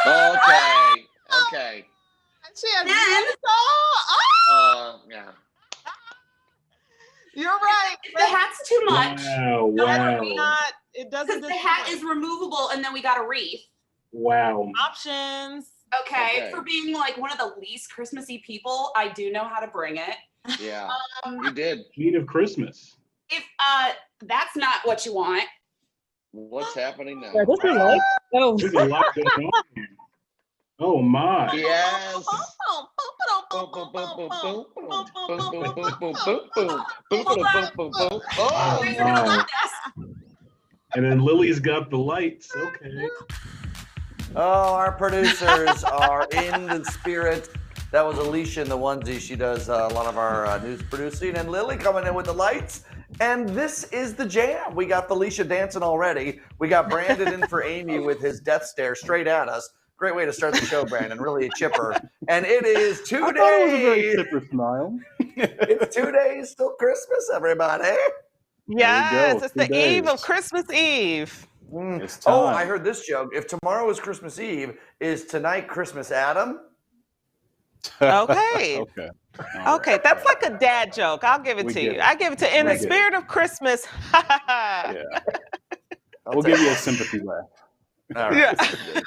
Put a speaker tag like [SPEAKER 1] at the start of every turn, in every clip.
[SPEAKER 1] Okay. Okay.
[SPEAKER 2] She has
[SPEAKER 3] Then-
[SPEAKER 1] Yeah.
[SPEAKER 2] You're right.
[SPEAKER 3] If the hat's too much,
[SPEAKER 4] Wow.
[SPEAKER 2] It doesn't.
[SPEAKER 3] because the hat is removable, and then we got a wreath.
[SPEAKER 4] Wow.
[SPEAKER 2] options.
[SPEAKER 3] Okay, for being like one of the least Christmassy people, I do know how to bring it.
[SPEAKER 1] Yeah, you did.
[SPEAKER 4] Heat of Christmas.
[SPEAKER 3] If that's not what you want.
[SPEAKER 1] What's happening now?
[SPEAKER 5] Yeah, this is like, oh.
[SPEAKER 4] There's a lot going on here. Oh my.
[SPEAKER 1] Yes.
[SPEAKER 4] Wow. And then Lily's got the lights. Okay.
[SPEAKER 6] Oh, our producers are in the spirit. That was Alicia in the onesie. She does a lot of our news producing. And Lily coming in with the lights. And this is the jam. We got Felicia dancing already. We got Brandon in for Amy with his death stare straight at us. Great way to start the show, Brandon. Really a chipper. And it is 2 days.
[SPEAKER 4] It was a very chipper smile.
[SPEAKER 6] It's 2 days till Christmas, everybody.
[SPEAKER 2] Yes, it's the
[SPEAKER 4] days.
[SPEAKER 2] eve of Christmas Eve.
[SPEAKER 4] It's time.
[SPEAKER 6] Oh, I heard this joke. If tomorrow is Christmas Eve, is tonight Christmas Adam?
[SPEAKER 2] Okay.
[SPEAKER 4] Okay.
[SPEAKER 2] Okay, that's like a dad joke. I'll give it to you. I give it to in the spirit of Christmas.
[SPEAKER 4] Yeah. We'll give you a sympathy laugh.
[SPEAKER 6] All right.
[SPEAKER 2] Yeah.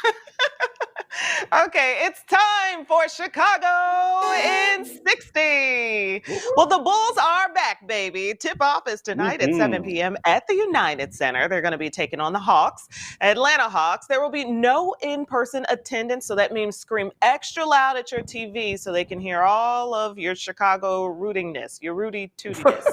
[SPEAKER 2] Okay, it's time for Chicago in 60. Well, the Bulls are back, baby. Tip-off is tonight at 7 p.m. at the United Center. They're going to be taking on the Hawks, Atlanta Hawks. There will be no in-person attendance, so that means scream extra loud at your TV so they can hear all of your Chicago rootingness, your rooty-tootiness.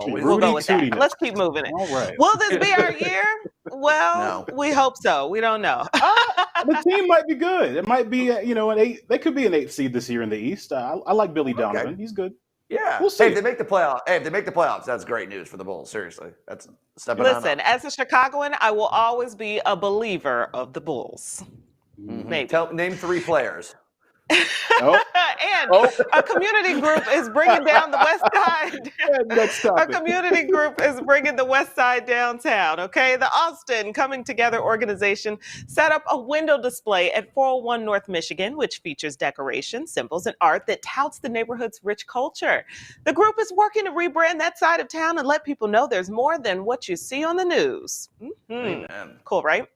[SPEAKER 2] We'll go with that. Let's keep moving it.
[SPEAKER 4] All right.
[SPEAKER 2] Will this be our year? Well, we hope so. We don't know.
[SPEAKER 4] The team might be good. It might be, an 8. They could be an 8th seed this year in the East. I like Billy Donovan. He's good.
[SPEAKER 6] Yeah.
[SPEAKER 4] We'll see.
[SPEAKER 6] Hey, if they make the playoffs, that's great news for the Bulls. Seriously, that's stepping on up.
[SPEAKER 2] Listen, as a Chicagoan, I will always be a believer of the Bulls. Maybe.
[SPEAKER 6] Name 3 players.
[SPEAKER 2] And a community group is bringing down the West Side. A community group is bringing the West Side downtown, okay? The Austin Coming Together organization set up a window display at 401 North Michigan, which features decorations, symbols, and art that touts the neighborhood's rich culture. The group is working to rebrand that side of town and let people know there's more than what you see on the news. Cool, right?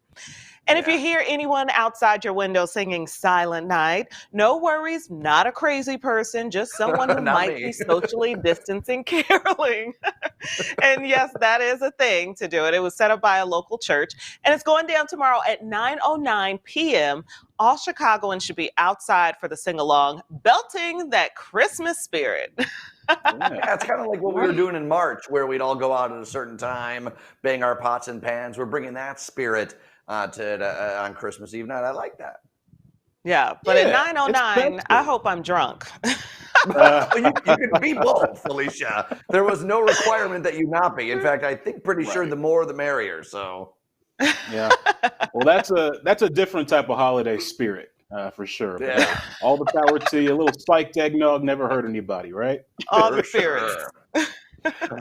[SPEAKER 2] And if you hear anyone outside your window singing Silent Night, no worries, not a crazy person, just someone who might be socially distancing caroling. And yes, that is a thing to do it. It was set up by a local church, and it's going down tomorrow at 9:09 p.m. All Chicagoans should be outside for the sing-along, belting that Christmas spirit.
[SPEAKER 6] Yeah, it's kind of like what we were doing in March, where we'd all go out at a certain time, bang our pots and pans. We're bringing that spirit on Christmas Eve night. I like that.
[SPEAKER 2] Yeah, but at 9:09, I hope I'm drunk.
[SPEAKER 6] You can be both, Felicia. There was no requirement that you not be. In fact, I think pretty sure the more the merrier. So,
[SPEAKER 4] yeah. Well, that's a different type of holiday spirit for sure.
[SPEAKER 6] Yeah.
[SPEAKER 4] All the power to you. A little spiked eggnog never hurt anybody, right?
[SPEAKER 2] All the spirits.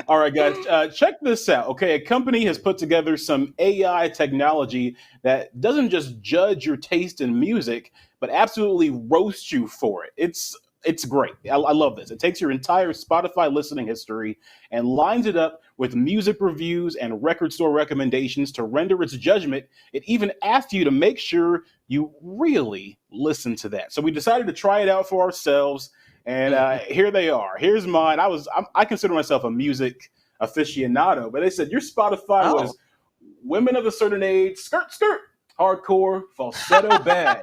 [SPEAKER 4] All right, guys, check this out. Okay, a company has put together some AI technology that doesn't just judge your taste in music, but absolutely roast you for it. It's great. I love this. It takes your entire Spotify listening history and lines it up with music reviews and record store recommendations to render its judgment. It even asks you to make sure you really listen to that. So we decided to try it out for ourselves. And here they are. Here's mine. I consider myself a music aficionado, but they said your Spotify was women of a certain age, skirt, hardcore, falsetto bad.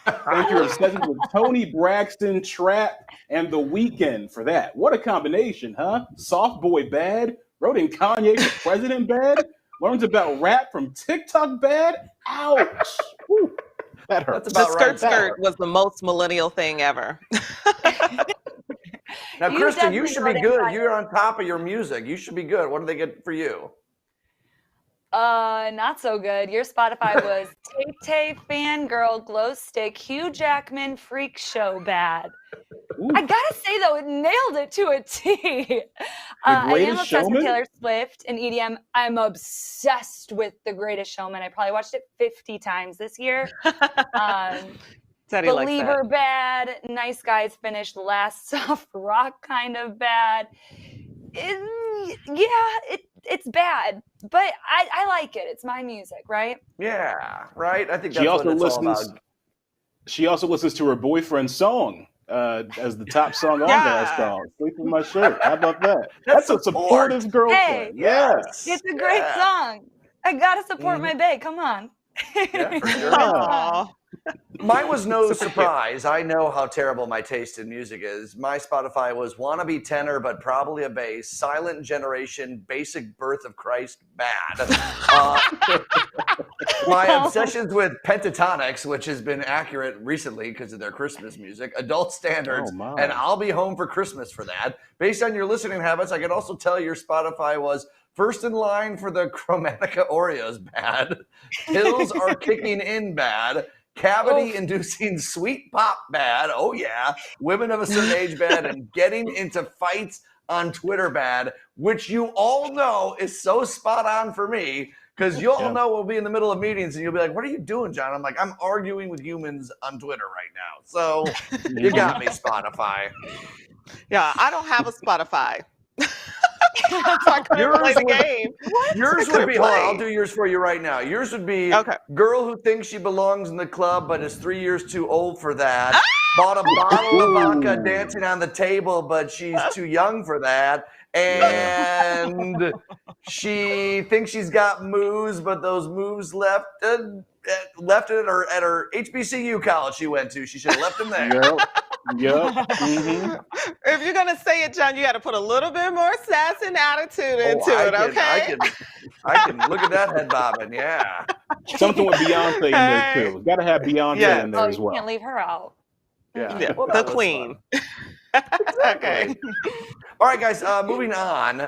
[SPEAKER 4] Thank you. Sessions with Tony Braxton, Trap, and The Weeknd for that. What a combination, huh? Soft boy bad. Wrote in Kanye for president bad. Learns about rap from TikTok bad. Ouch. Whew. That hurt.
[SPEAKER 6] That's about
[SPEAKER 2] the skirt was the most millennial thing ever.
[SPEAKER 6] Now, Kristen, you should be good. You're on top of your music. You should be good. What do they get for you?
[SPEAKER 7] Not so good. Your Spotify was
[SPEAKER 5] Tay fangirl glow stick Hugh Jackman freak show bad.
[SPEAKER 4] Ooh.
[SPEAKER 5] I gotta say though, it nailed it to a T. I am
[SPEAKER 4] Greatest
[SPEAKER 5] obsessed with
[SPEAKER 4] Showman?
[SPEAKER 5] Taylor Swift and EDM. I'm obsessed with The Greatest Showman. I probably watched it 50 times this year.
[SPEAKER 2] Teddy likes
[SPEAKER 5] Believer
[SPEAKER 2] that.
[SPEAKER 5] bad, Nice Guys finished last, soft rock kind of bad. It's bad, but I like it. It's my music, right?
[SPEAKER 6] Yeah, right. I think
[SPEAKER 4] She
[SPEAKER 6] that's what
[SPEAKER 4] also
[SPEAKER 6] it's all
[SPEAKER 4] listens.
[SPEAKER 6] about.
[SPEAKER 4] She also listens to her boyfriend's song as the top song on that song. Sleep in my shirt. How about that? That's a supportive girlfriend.
[SPEAKER 5] Hey,
[SPEAKER 4] yes.
[SPEAKER 5] It's a great song. I gotta support my bae. Come on.
[SPEAKER 6] Yeah, for sure.
[SPEAKER 2] Aw.
[SPEAKER 6] Mine was no surprise. I know how terrible my taste in music is. My Spotify was wannabe tenor, but probably a bass. Silent Generation, Basic Birth of Christ, bad. My obsessions with Pentatonics, which has been accurate recently because of their Christmas music, Adult Standards,
[SPEAKER 4] Oh, my.
[SPEAKER 6] and I'll Be Home for Christmas for that. Based on your listening habits, I could also tell your Spotify was first in line for the Chromatica Oreos, bad. Pills Are Kicking In, bad. Cavity-inducing sweet pop, bad. Oh, yeah. Women of a certain age, bad. And getting into fights on Twitter, bad, which you all know is so spot on for me because you all know we'll be in the middle of meetings and you'll be like, what are you doing, John? I'm like, I'm arguing with humans on Twitter right now. So you got me, Spotify.
[SPEAKER 2] Yeah, I don't have a Spotify. So I couldn't play the game.
[SPEAKER 6] Yours would be, hold on, I'll do yours for you right now. Yours would be girl who thinks she belongs in the club but is 3 years too old for that. Bought a bottle of vodka dancing on the table, but she's too young for that. And she thinks she's got moves, but those moves left at her HBCU college she went to. She should have left them there.
[SPEAKER 4] Yep. Mm-hmm.
[SPEAKER 2] If you're gonna say it, John, you got to put a little bit more sass and attitude into it, okay?
[SPEAKER 6] I can look at that head bobbing, yeah.
[SPEAKER 4] Something with Beyonce in there too. Got to have Beyonce in there as well.
[SPEAKER 5] You can't leave her out.
[SPEAKER 6] Yeah,
[SPEAKER 2] well, the queen. Okay.
[SPEAKER 6] All right, guys. Moving on.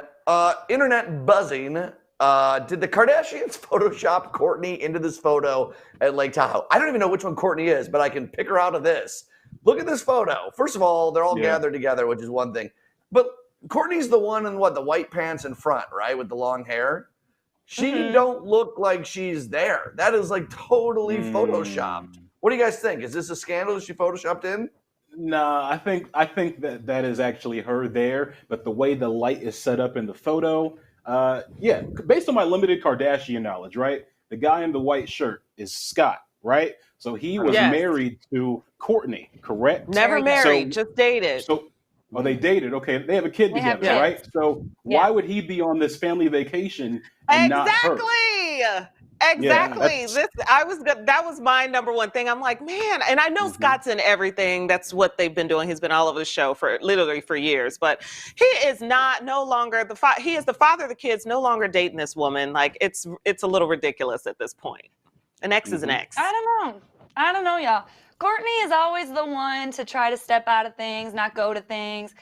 [SPEAKER 6] Internet buzzing. Did the Kardashians Photoshop Kourtney into this photo at Lake Tahoe? I don't even know which one Kourtney is, but I can pick her out of this. Look at this photo. First of all, they're all gathered together, which is one thing. But Kourtney's the one in the white pants in front, right, with the long hair. She don't look like she's there. That is like totally photoshopped. What do you guys think? Is this a scandal that she photoshopped in?
[SPEAKER 4] No, I think that is actually her there, but the way the light is set up in the photo, based on my limited Kardashian knowledge, right? The guy in the white shirt is Scott, right? So he was married to Kourtney, correct?
[SPEAKER 2] Never married, just dated.
[SPEAKER 4] They dated. Okay, they have a kid together, right? So why would he be on this family vacation and not her?
[SPEAKER 2] Exactly. That was my number one thing. I'm like, man, and I know Scott's in everything. That's what they've been doing. He's been all over the show for years, but he is no longer he is the father of the kids, no longer dating this woman. Like it's a little ridiculous at this point. An ex is an ex.
[SPEAKER 5] I don't know, y'all. Kourtney is always the one to try to step out of things, not go to things.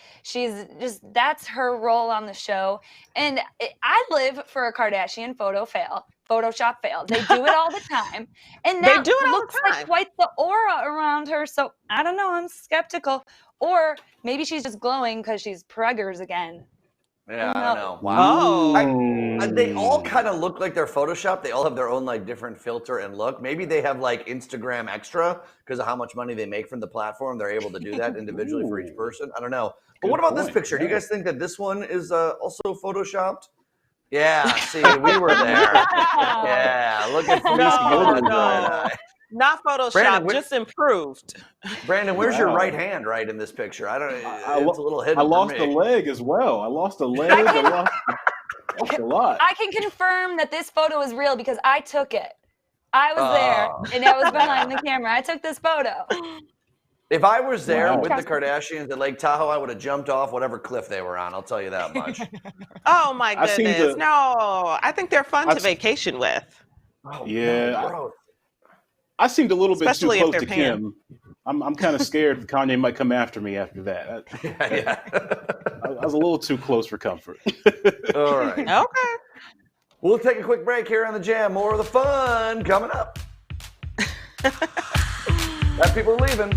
[SPEAKER 5] That's her role on the show. And I live for a Kardashian Photoshop fail. They do it all the time. And that looks like quite the aura around her. So I don't know, I'm skeptical. Or maybe she's just glowing because she's preggers again.
[SPEAKER 6] Yeah, I don't know. Wow. They all kind of look like they're Photoshopped. They all have their own different filter and look. Maybe they have Instagram extra because of how much money they make from the platform. They're able to do that individually for each person. I don't know. But what about this picture? Do you guys think that this one is also Photoshopped? Yeah, see, we were there. Yeah, look at
[SPEAKER 2] not Photoshop,
[SPEAKER 6] Brandon,
[SPEAKER 2] just improved.
[SPEAKER 6] Brandon, where's your right hand in this picture? I don't know. It's a little hidden.
[SPEAKER 4] I lost a leg as well. I lost a leg. I lost a lot.
[SPEAKER 5] I can confirm that this photo is real because I took it. I was there, and I was behind the camera. I took this photo.
[SPEAKER 6] If I was there with the Kardashians at Lake Tahoe, I would have jumped off whatever cliff they were on. I'll tell you that much.
[SPEAKER 2] Oh, my goodness. No, I think they're fun to vacation with.
[SPEAKER 6] Oh,
[SPEAKER 4] yeah. I seemed a little bit too close to Kim. I'm kind of scared Kanye might come after me after that. I was a little too close for comfort.
[SPEAKER 6] All right.
[SPEAKER 2] Okay.
[SPEAKER 6] We'll take a quick break here on The Jam. More of the fun coming up. That people are leaving.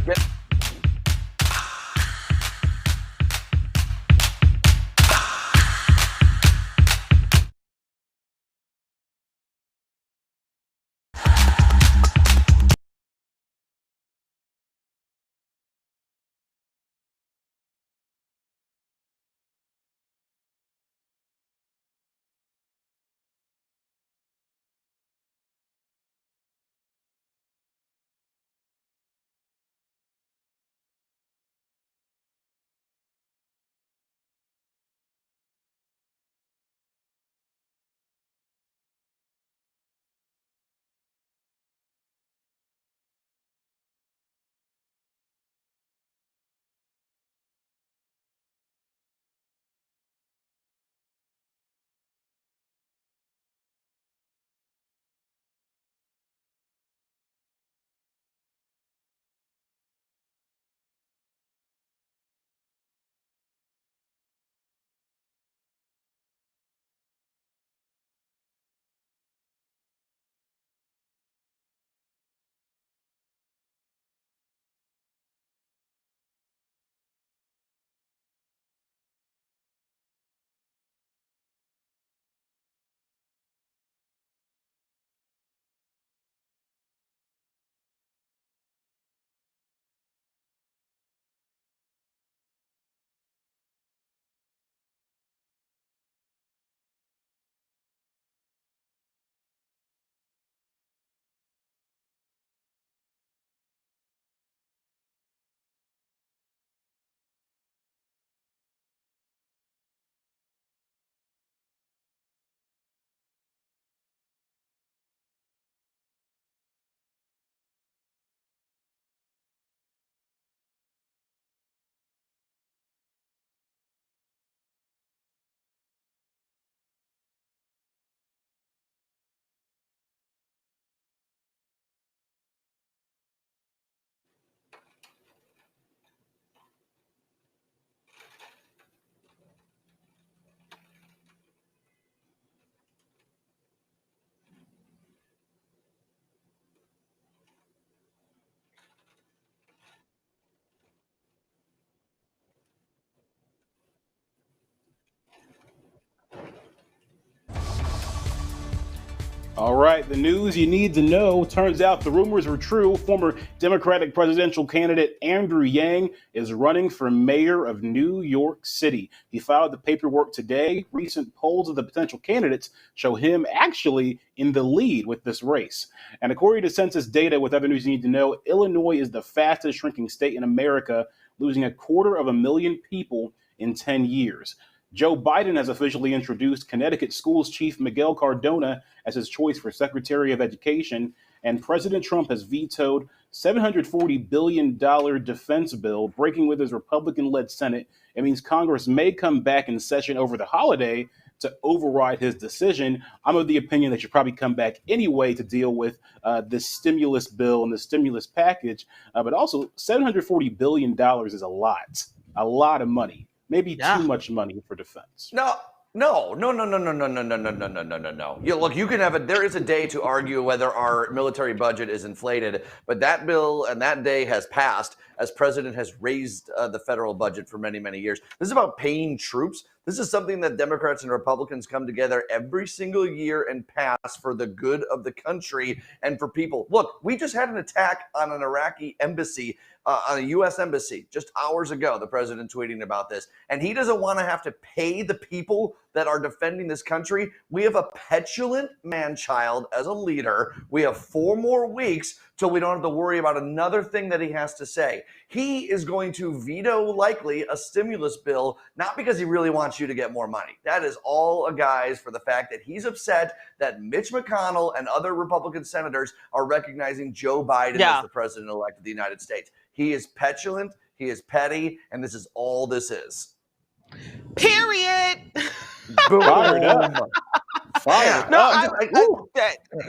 [SPEAKER 4] All right, the news you need to know. Turns out the rumors were true. Former Democratic presidential candidate Andrew Yang is running for mayor of New York City. He filed the paperwork today. Recent polls of the potential candidates show him actually in the lead with this race. And according to census data with other news you need to know, Illinois is the fastest shrinking state in America, losing 250,000 people in 10 years. Joe Biden has officially introduced Connecticut Schools Chief Miguel Cardona as his choice for Secretary of Education, and President Trump has vetoed $740 billion defense bill, breaking with his Republican-led Senate. It means Congress may come back in session over the holiday to override his decision. I'm of the opinion they should probably come back anyway to deal with this stimulus bill and the stimulus package, but also $740 billion is a lot of money. Maybe too much money for defense.
[SPEAKER 6] No. You look, you can have there is a day to argue whether our military budget is inflated, but that bill and that day has passed as president has raised the federal budget for many, many years. This is about paying troops. This is something that Democrats and Republicans come together every single year and pass for the good of the country and for people. Look, we just had an attack on an Iraqi embassy, on a U.S. embassy just hours ago, the president tweeting about this. And he doesn't want to have to pay the people that are defending this country. We have a petulant man-child as a leader. We have 4 more weeks till we don't have to worry about another thing that he has to say. He is going to veto likely a stimulus bill, not because he really wants you to get more money. That is all a guise for the fact that he's upset that Mitch McConnell and other Republican senators are recognizing Joe Biden as the president-elect of the United States. He is petulant, he is petty, and this is all this is.
[SPEAKER 2] Period.
[SPEAKER 6] Boom. Fired
[SPEAKER 2] No,
[SPEAKER 6] up.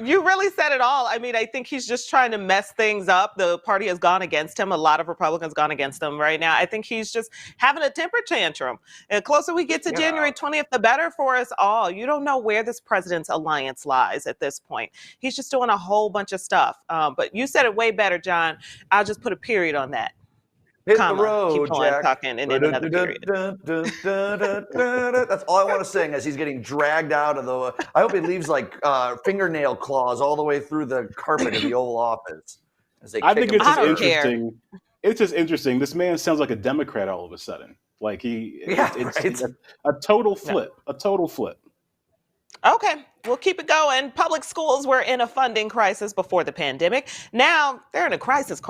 [SPEAKER 2] you really said it all. I mean, I think he's just trying to mess things up. The party has gone against him. A lot of Republicans gone against him right now. I think he's just having a temper tantrum. And the closer we get to January 20th, the better for us all. You don't know where this president's alliance lies at this point. He's just doing a whole bunch of stuff. But you said it way better, John. I'll just put a period on that.
[SPEAKER 6] Hit
[SPEAKER 2] Comma,
[SPEAKER 6] the road,
[SPEAKER 2] keep on
[SPEAKER 6] Jack.
[SPEAKER 2] talking, and then another period.
[SPEAKER 6] That's all I want to sing as he's getting dragged out of the. I hope he leaves like fingernail claws all the way through the carpet of the Oval Office. As they
[SPEAKER 4] I think it's
[SPEAKER 2] I
[SPEAKER 4] just
[SPEAKER 2] don't
[SPEAKER 4] interesting. It's just interesting. This man sounds like a Democrat all of a sudden. Like it's a total flip. A total flip.
[SPEAKER 2] Okay, we'll keep it going. Public schools were in a funding crisis before the pandemic. Now they're in a crisis,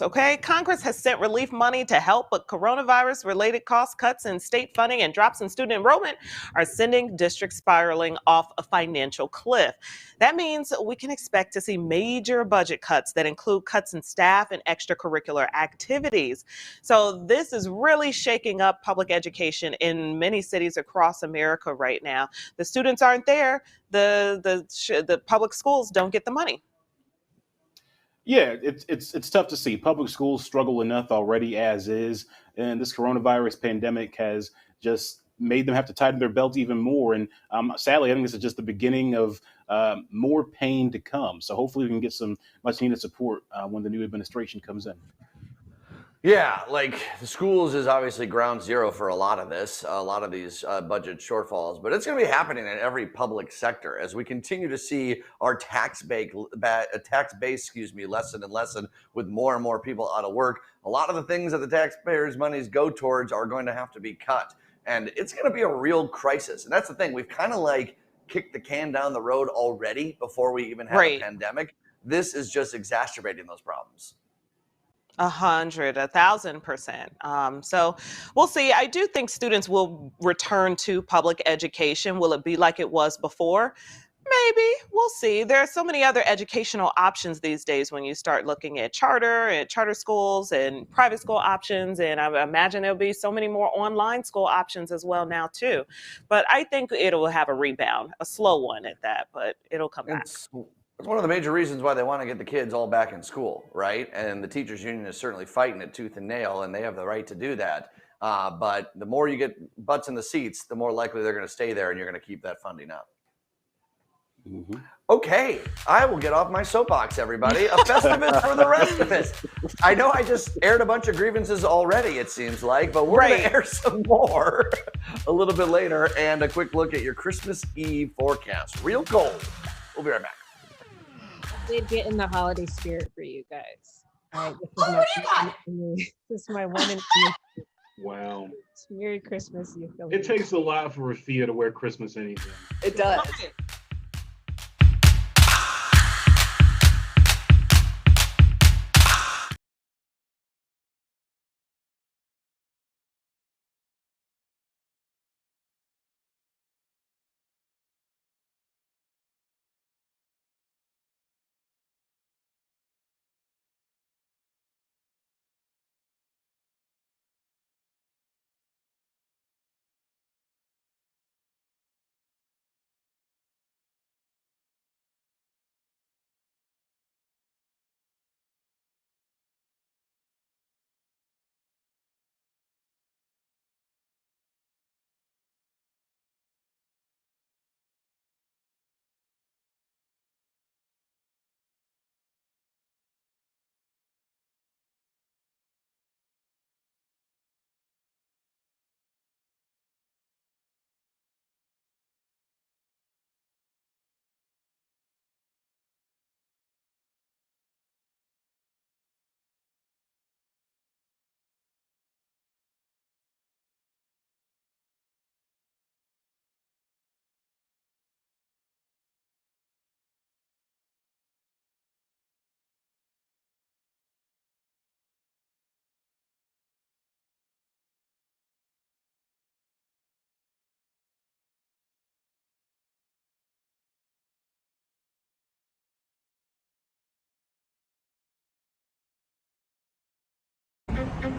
[SPEAKER 2] okay? Congress has sent relief money to help, but coronavirus-related cost cuts in state funding and drops in student enrollment are sending districts spiraling off a financial cliff. That means we can expect to see major budget cuts that include cuts in staff and extracurricular activities. So this is really shaking up public education in many cities across America right now. The students aren't there. The public schools don't get the money.
[SPEAKER 4] Yeah, it's tough to see. Public schools struggle enough already as is, and this coronavirus pandemic has just made them have to tighten their belt even more. And sadly, I think this is just the beginning of more pain to come. So hopefully, we can get some much needed support when the new administration comes in.
[SPEAKER 6] Yeah, like the schools is obviously ground zero for a lot of this, a lot of these budget shortfalls, but it's going to be happening in every public sector as we continue to see our tax base, lessen and lessen with more and more people out of work. A lot of the things that the taxpayers' monies go towards are going to have to be cut, and it's going to be a real crisis. And that's the thing, we've kind of like kicked the can down the road already before we even had a pandemic. This is just exacerbating those problems.
[SPEAKER 2] 1,000%. So we'll see. I do think students will return to public education. Will it be like it was before? Maybe. We'll see. There are so many other educational options these days when you start looking at charter schools and private school options. And I imagine there'll be so many more online school options as well now too. But I think it'll have a rebound, a slow one at that, but it'll come back.
[SPEAKER 6] It's one of the major reasons why they want to get the kids all back in school, right? And the teachers union is certainly fighting it tooth and nail, and they have the right to do that. But the more you get butts in the seats, the more likely they're going to stay there, and you're going to keep that funding up.
[SPEAKER 4] Mm-hmm.
[SPEAKER 6] Okay, I will get off my soapbox, everybody. A Festivus for the rest of it. I know I just aired a bunch of grievances already, it seems like, but we're going to air some more a little bit later, and a quick look at your Christmas Eve forecast. Real cold. We'll be right back.
[SPEAKER 7] Did get in the holiday spirit for you guys. All right, this is my one and only.
[SPEAKER 8] Wow.
[SPEAKER 7] Merry Christmas, you Philly.
[SPEAKER 8] It takes a lot for Rafia to wear Christmas anything.
[SPEAKER 3] It does.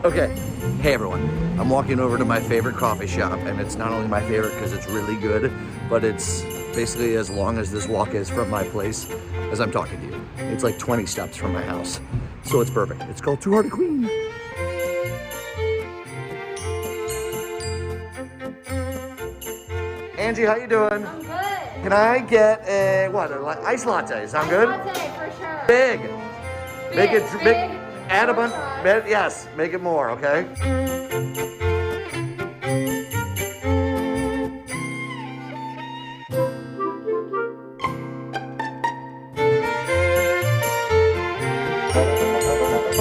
[SPEAKER 6] Okay, hey everyone. I'm walking over to my favorite coffee shop, and it's not only my favorite because it's really good, but it's basically as long as this walk is from my place as I'm talking to you. It's like 20 steps from my house, so it's perfect. It's called Two Hearted Queen. Angie, how you doing?
[SPEAKER 9] I'm good.
[SPEAKER 6] Can I get a, ice latte? Sound good?
[SPEAKER 9] Latte for sure.
[SPEAKER 6] Big. Make it
[SPEAKER 9] Big,
[SPEAKER 6] big. Add a bunch.
[SPEAKER 9] short.
[SPEAKER 6] Yes, make it more, okay?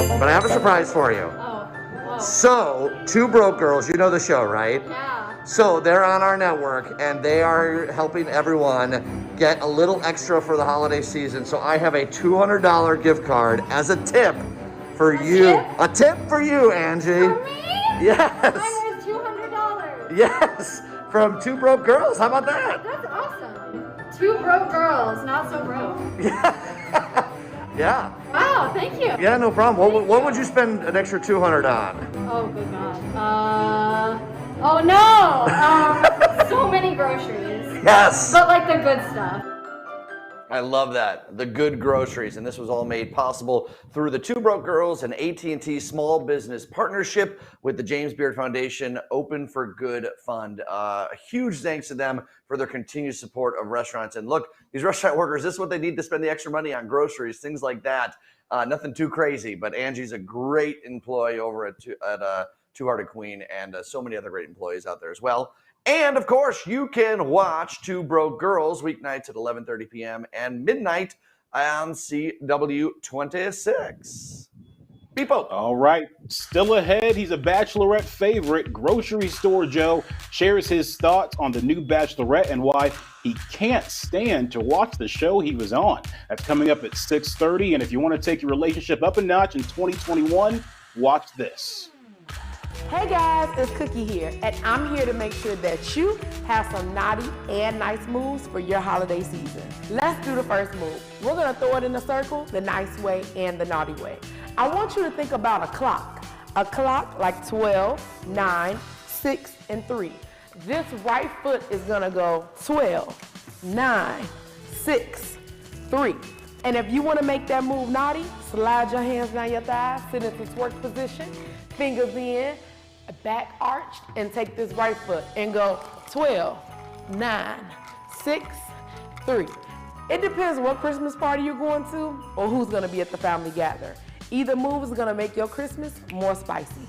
[SPEAKER 6] But I have a surprise for you.
[SPEAKER 9] Oh, whoa.
[SPEAKER 6] So, Two Broke Girls, you know the show, right?
[SPEAKER 9] Yeah.
[SPEAKER 6] So they're on our network and they are helping everyone get a little extra for the holiday season. So I have a $200 gift card as a tip for you.
[SPEAKER 9] Tip?
[SPEAKER 6] A tip for you, Angie.
[SPEAKER 9] For me?
[SPEAKER 6] Yes.
[SPEAKER 9] Mine was $200.
[SPEAKER 6] Yes. From Two Broke Girls. How about that?
[SPEAKER 9] That's awesome. Two broke girls, not so broke.
[SPEAKER 6] Yeah.
[SPEAKER 9] Wow, thank you.
[SPEAKER 6] Yeah, no problem. What would you spend an extra 200 on?
[SPEAKER 9] Oh, good God. Oh no. So many groceries.
[SPEAKER 6] Yes.
[SPEAKER 9] But like the good stuff.
[SPEAKER 6] I love that. The good groceries. And this was all made possible through the Two Broke Girls and AT&T Small Business Partnership with the James Beard Foundation Open for Good Fund. A huge thanks to them for their continued support of restaurants. And look, these restaurant workers, this is what they need to spend the extra money on: groceries, things like that. Nothing too crazy, but Angie's a great employee over at Two Hearted Queen, and so many other great employees out there as well. And of course, you can watch Two Broke Girls weeknights at 11:30 p.m. and midnight on CW26. Beepo.
[SPEAKER 4] All right, still ahead. He's a Bachelorette favorite. Grocery Store Joe shares his thoughts on the new Bachelorette and why he can't stand to watch the show he was on. That's coming up at 6:30. And if you want to take your relationship up a notch in 2021, watch this.
[SPEAKER 10] Hey guys, it's Cookie here, and I'm here to make sure that you have some naughty and nice moves for your holiday season. Let's do the first move. We're gonna throw it in a circle, the nice way and the naughty way. I want you to think about a clock like 12, 9, 6, and 3. This right foot is gonna go 12, 9, 6, 3. And if you wanna make that move naughty, slide your hands down your thighs, sit into twerk position, fingers in, back arched, and take this right foot and go 12, 9, 6, 3. It depends what Christmas party you're going to or who's gonna be at the family gather. Either move is gonna make your Christmas more spicy.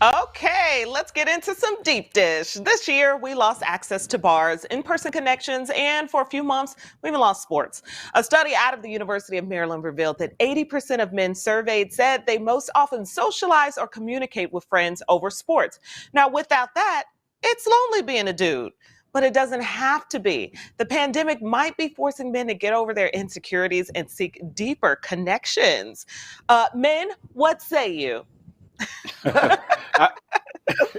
[SPEAKER 2] Okay, let's get into some deep dish. This year, we lost access to bars, in-person connections, and for a few months, we even lost sports. A study out of the University of Maryland revealed that 80% of men surveyed said they most often socialize or communicate with friends over sports. Now, without that, it's lonely being a dude. but it doesn't have to be. The pandemic might be forcing men to get over their insecurities and seek deeper connections. Men, what say you?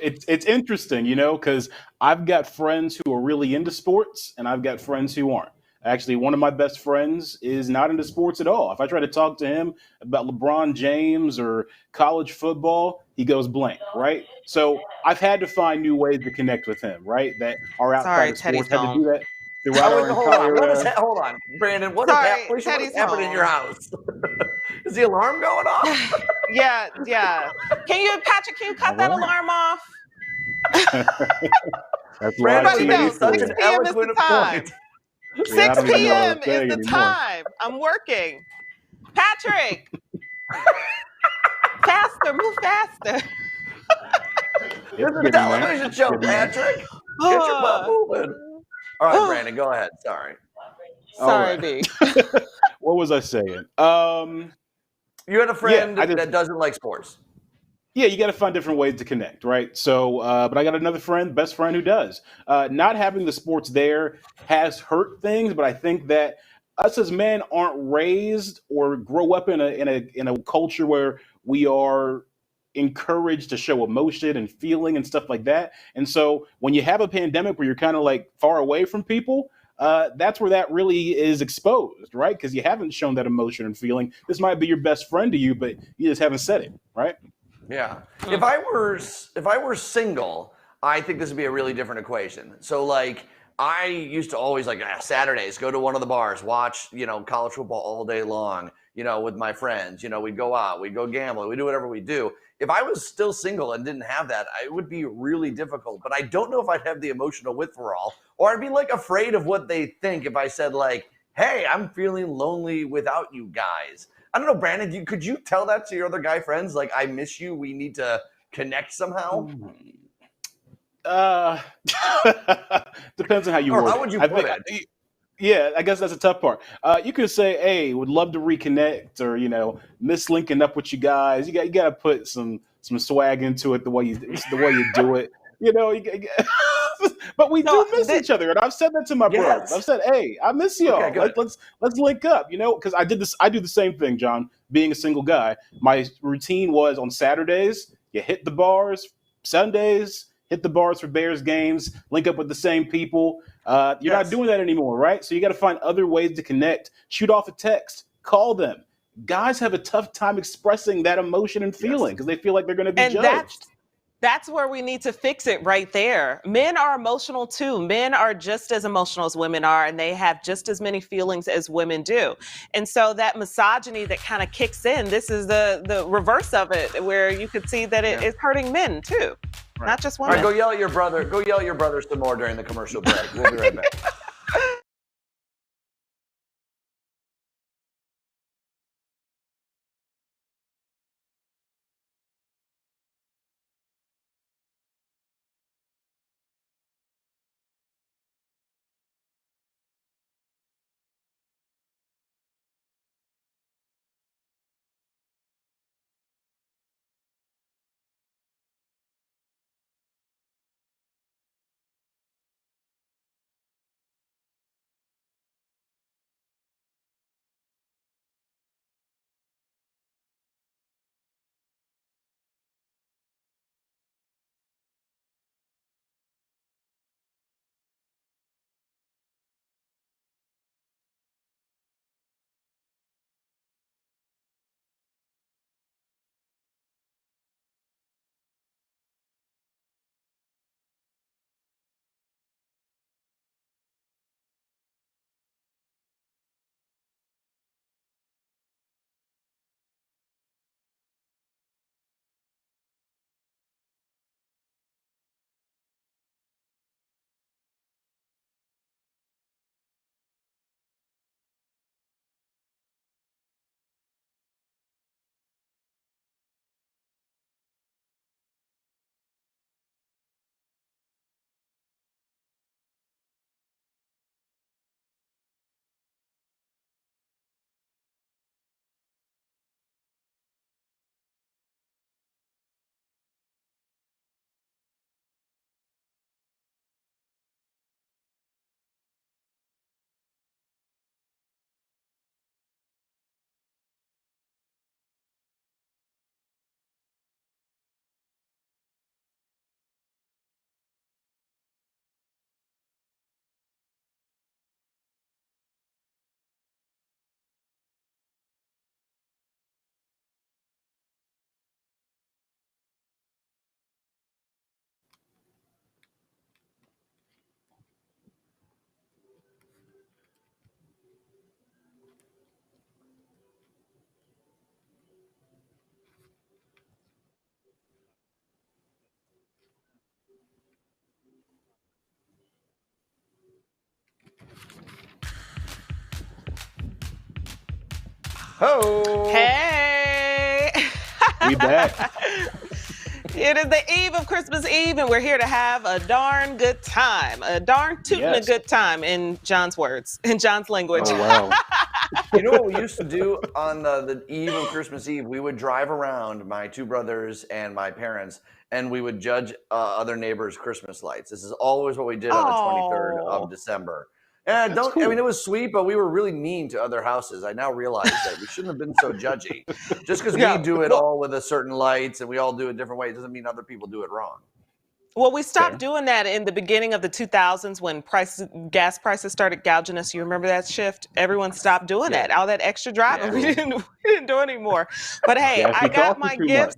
[SPEAKER 4] It's interesting, because I've got friends who are really into sports and I've got friends who aren't. Actually, one of my best friends is not into sports at all. If I try to talk to him about LeBron James or college football, he goes blank, right? So I've had to find new ways to connect with him, right? That are outside
[SPEAKER 2] Sorry,
[SPEAKER 4] of
[SPEAKER 2] Teddy's
[SPEAKER 4] sports. Had to
[SPEAKER 2] home.
[SPEAKER 4] do that throughout our
[SPEAKER 6] Hold on.
[SPEAKER 4] entire.
[SPEAKER 6] Hold on, Brandon. What
[SPEAKER 2] Sorry,
[SPEAKER 6] is
[SPEAKER 2] Teddy's
[SPEAKER 6] happening in your
[SPEAKER 2] home.
[SPEAKER 6] house? Is the alarm going off?
[SPEAKER 2] Yeah. Patrick, can you cut that alarm off?
[SPEAKER 4] That's
[SPEAKER 6] Brandon
[SPEAKER 4] live
[SPEAKER 6] was
[SPEAKER 2] Everybody
[SPEAKER 6] making
[SPEAKER 4] TV
[SPEAKER 2] knows
[SPEAKER 4] for
[SPEAKER 2] 6
[SPEAKER 6] such
[SPEAKER 4] you.
[SPEAKER 6] an
[SPEAKER 2] p.m. is the
[SPEAKER 6] eloquent
[SPEAKER 2] time.
[SPEAKER 6] point.
[SPEAKER 4] Yeah, I
[SPEAKER 2] 6
[SPEAKER 4] don't even know what
[SPEAKER 2] p.m.
[SPEAKER 4] I'm
[SPEAKER 2] is
[SPEAKER 4] saying
[SPEAKER 2] the
[SPEAKER 4] anymore.
[SPEAKER 2] time. I'm working. Patrick, faster, move faster.
[SPEAKER 6] This is a
[SPEAKER 4] Getting there.
[SPEAKER 6] television show,
[SPEAKER 4] Getting there.
[SPEAKER 6] Patrick. Get your butt moving. All right, Brandon, go ahead. Sorry.
[SPEAKER 4] All
[SPEAKER 2] Sorry,
[SPEAKER 4] right.
[SPEAKER 2] B.
[SPEAKER 4] What was I saying?
[SPEAKER 6] You had a friend
[SPEAKER 4] I just
[SPEAKER 6] that doesn't like sports.
[SPEAKER 4] Yeah, you got to find different ways to connect, right? So, but I got another friend, best friend, who does. Not having the sports there has hurt things, but I think that us as men aren't raised or grow up in a culture where we are encouraged to show emotion and feeling and stuff like that. And so, when you have a pandemic where you're kind of like far away from people, that's where that really is exposed, right? Because you haven't shown that emotion and feeling. This might be your best friend to you, but you just haven't said it, right?
[SPEAKER 6] Yeah. If I were single, I think this would be a really different equation. So like I used to always Saturdays go to one of the bars, watch, college football all day long, with my friends. We'd go out, we'd go gamble, we'd do whatever we do. If I was still single and didn't have that, it would be really difficult. But I don't know if I'd have the emotional withdrawal, or I'd be afraid of what they think if I said hey, I'm feeling lonely without you guys. I don't know, Brandon, could you tell that to your other guy friends? I miss you. We need to connect somehow.
[SPEAKER 4] Depends on how you
[SPEAKER 6] Or
[SPEAKER 4] word
[SPEAKER 6] how
[SPEAKER 4] it.
[SPEAKER 6] would you
[SPEAKER 4] I
[SPEAKER 6] put
[SPEAKER 4] think,
[SPEAKER 6] it?
[SPEAKER 4] yeah, I guess that's a tough part. You could say, "Hey, would love to reconnect," or miss linking up with you guys. You got to put some swag into it the way you do it. But we do miss each other, and I've said that to my brothers. I've said, "Hey, I miss y'all.
[SPEAKER 6] Okay,
[SPEAKER 4] Let's link up." Because I do the same thing, John. Being a single guy, my routine was on Saturdays you hit the bars, Sundays hit the bars for Bears games, link up with the same people. You're not doing that anymore, right? So you got to find other ways to connect. Shoot off a text, call them. Guys have a tough time expressing that emotion and feeling because they feel like they're going to be judged.
[SPEAKER 2] That's where we need to fix it right there. Men are emotional too. Men are just as emotional as women are, and they have just as many feelings as women do. And so that misogyny that kind of kicks in, this is the reverse of it, where you could see that it is hurting men too, not just women.
[SPEAKER 6] All right, go yell at your brother. Go yell at your brother some more during the commercial break. We'll be right back. Ho!
[SPEAKER 2] Hey!
[SPEAKER 4] We back.
[SPEAKER 2] It is the eve of Christmas Eve, and we're here to have a darn good time. A darn tootin' a good time, in John's words, in John's language.
[SPEAKER 4] Oh, wow.
[SPEAKER 6] You know what we used to do on the eve of Christmas Eve? We would drive around, my two brothers and my parents, and we would judge other neighbors' Christmas lights. This is always what we did on the 23rd of December. And
[SPEAKER 4] That's cool.
[SPEAKER 6] I mean, it was sweet, but we were really mean to other houses. I now realize that we shouldn't have been so judgy. Just because we do it all with a certain lights and we all do it different ways doesn't mean other people do it wrong.
[SPEAKER 2] Well, we stopped doing that in the beginning of the 2000s when gas prices started gouging us. You remember that shift? Everyone stopped doing that. All that extra driving, we didn't do it anymore. But hey, I got my gifts.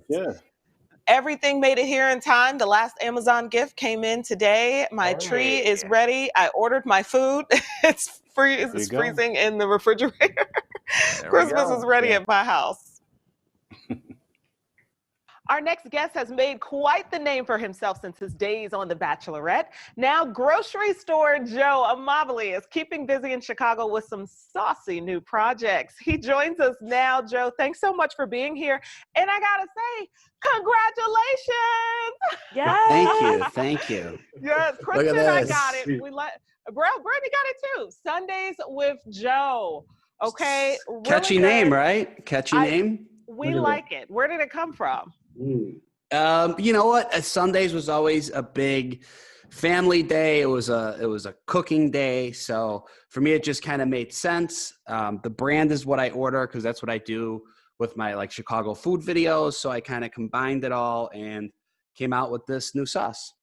[SPEAKER 2] Everything made it here in time. The last Amazon gift came in today. My tree is ready. I ordered my food. It's freezing in the refrigerator. Christmas is ready at my house. Our next guest has made quite the name for himself since his days on The Bachelorette. Now, grocery store Joe Amabile is keeping busy in Chicago with some saucy new projects. He joins us now. Joe, thanks so much for being here. And I gotta say, congratulations!
[SPEAKER 11] Yes. Thank you.
[SPEAKER 2] Yes, Kristen and I got it. Brittany got it too. Sundays with Joe. Okay. Really
[SPEAKER 11] Catchy name, right? Catchy name.
[SPEAKER 2] We like it. Where did it come from?
[SPEAKER 11] You know what? Sundays was always a big family day. It was a cooking day. So for me, it just kind of made sense. The brand is what I order because that's what I do with my Chicago food videos. So I kind of combined it all and came out with this new sauce.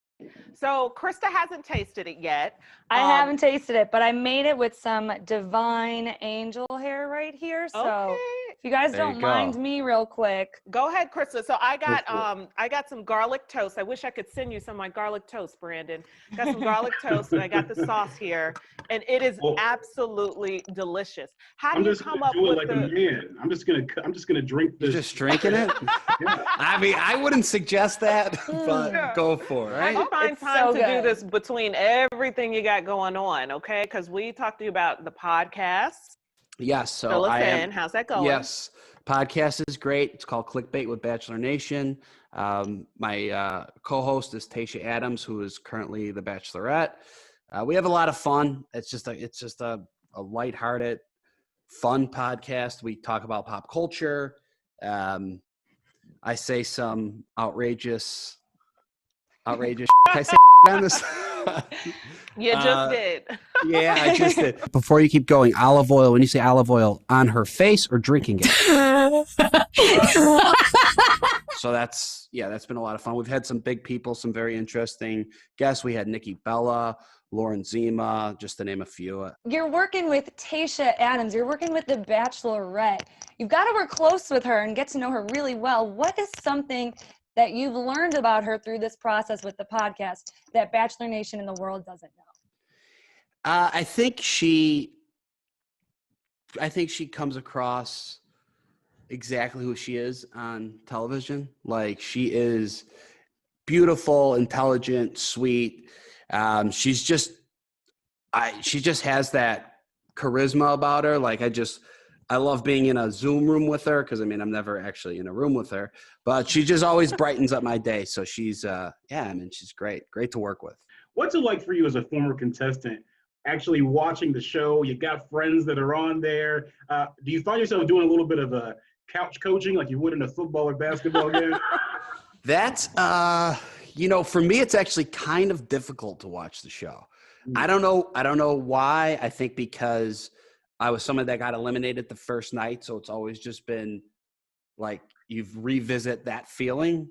[SPEAKER 2] So Krista hasn't tasted it yet.
[SPEAKER 5] I haven't tasted it, but I made it with some divine angel hair right here. So if you guys don't mind me real quick.
[SPEAKER 2] Go ahead, Krista. So I got some garlic toast. I wish I could send you some of my garlic toast, Brandon. Got some garlic toast and I got the sauce here. And it is absolutely delicious. How do you come up with
[SPEAKER 8] a man? I'm just gonna drink this.
[SPEAKER 11] You're just drinking it? I mean, I wouldn't suggest that, but go for it, right?
[SPEAKER 2] Find time to do this between everything you got going on, okay? Because we talked to you about the podcast.
[SPEAKER 11] Yes, so
[SPEAKER 2] fill us in. How's that going?
[SPEAKER 11] Yes, podcast is great. It's called Clickbait with Bachelor Nation. My co-host is Tayshia Adams, who is currently the Bachelorette. We have a lot of fun. It's just a lighthearted, fun podcast. We talk about pop culture. I say some outrageous. Can I say on this?
[SPEAKER 2] You just did.
[SPEAKER 11] Yeah, I just did. Before you keep going, olive oil, when you say olive oil, on her face or drinking it? So that's been a lot of fun. We've had some big people, some very interesting guests. We had Nikki Bella, Lauren Zima, just to name a few.
[SPEAKER 5] You're working with Tayshia Adams. You're working with the Bachelorette. You've got to work close with her and get to know her really well. What is something that you've learned about her through this process with the podcast that Bachelor Nation in the world doesn't know?
[SPEAKER 11] I think she comes across exactly who she is on television. She is beautiful, intelligent, sweet. She just has that charisma about her. I love being in a Zoom room with her because, I'm never actually in a room with her. But she just always brightens up my day. So she's, she's great. Great to work with.
[SPEAKER 8] What's it like for you as a former contestant, actually watching the show? You got friends that are on there. Do you find yourself doing a little bit of a couch coaching like you would in a football or basketball game?
[SPEAKER 11] That's, for me, it's actually kind of difficult to watch the show. I don't know why. I think because I was someone that got eliminated the first night. So it's always just been you revisit that feeling.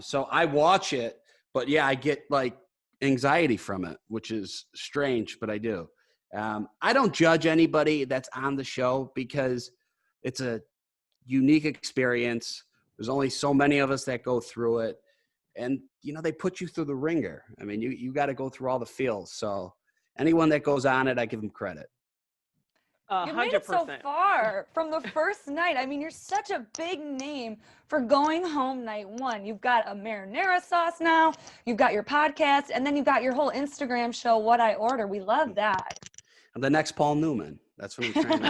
[SPEAKER 11] So I watch it, but I get anxiety from it, which is strange, but I do. I don't judge anybody that's on the show because it's a unique experience. There's only so many of us that go through it. And, they put you through the ringer. You got to go through all the feels. So anyone that goes on it, I give them credit.
[SPEAKER 5] You made it so far from the first night. You're such a big name for going home night one. You've got a marinara sauce now. You've got your podcast, and then you've got your whole Instagram show, What I Order. We love that.
[SPEAKER 11] I'm the next Paul Newman. That's what I'm trying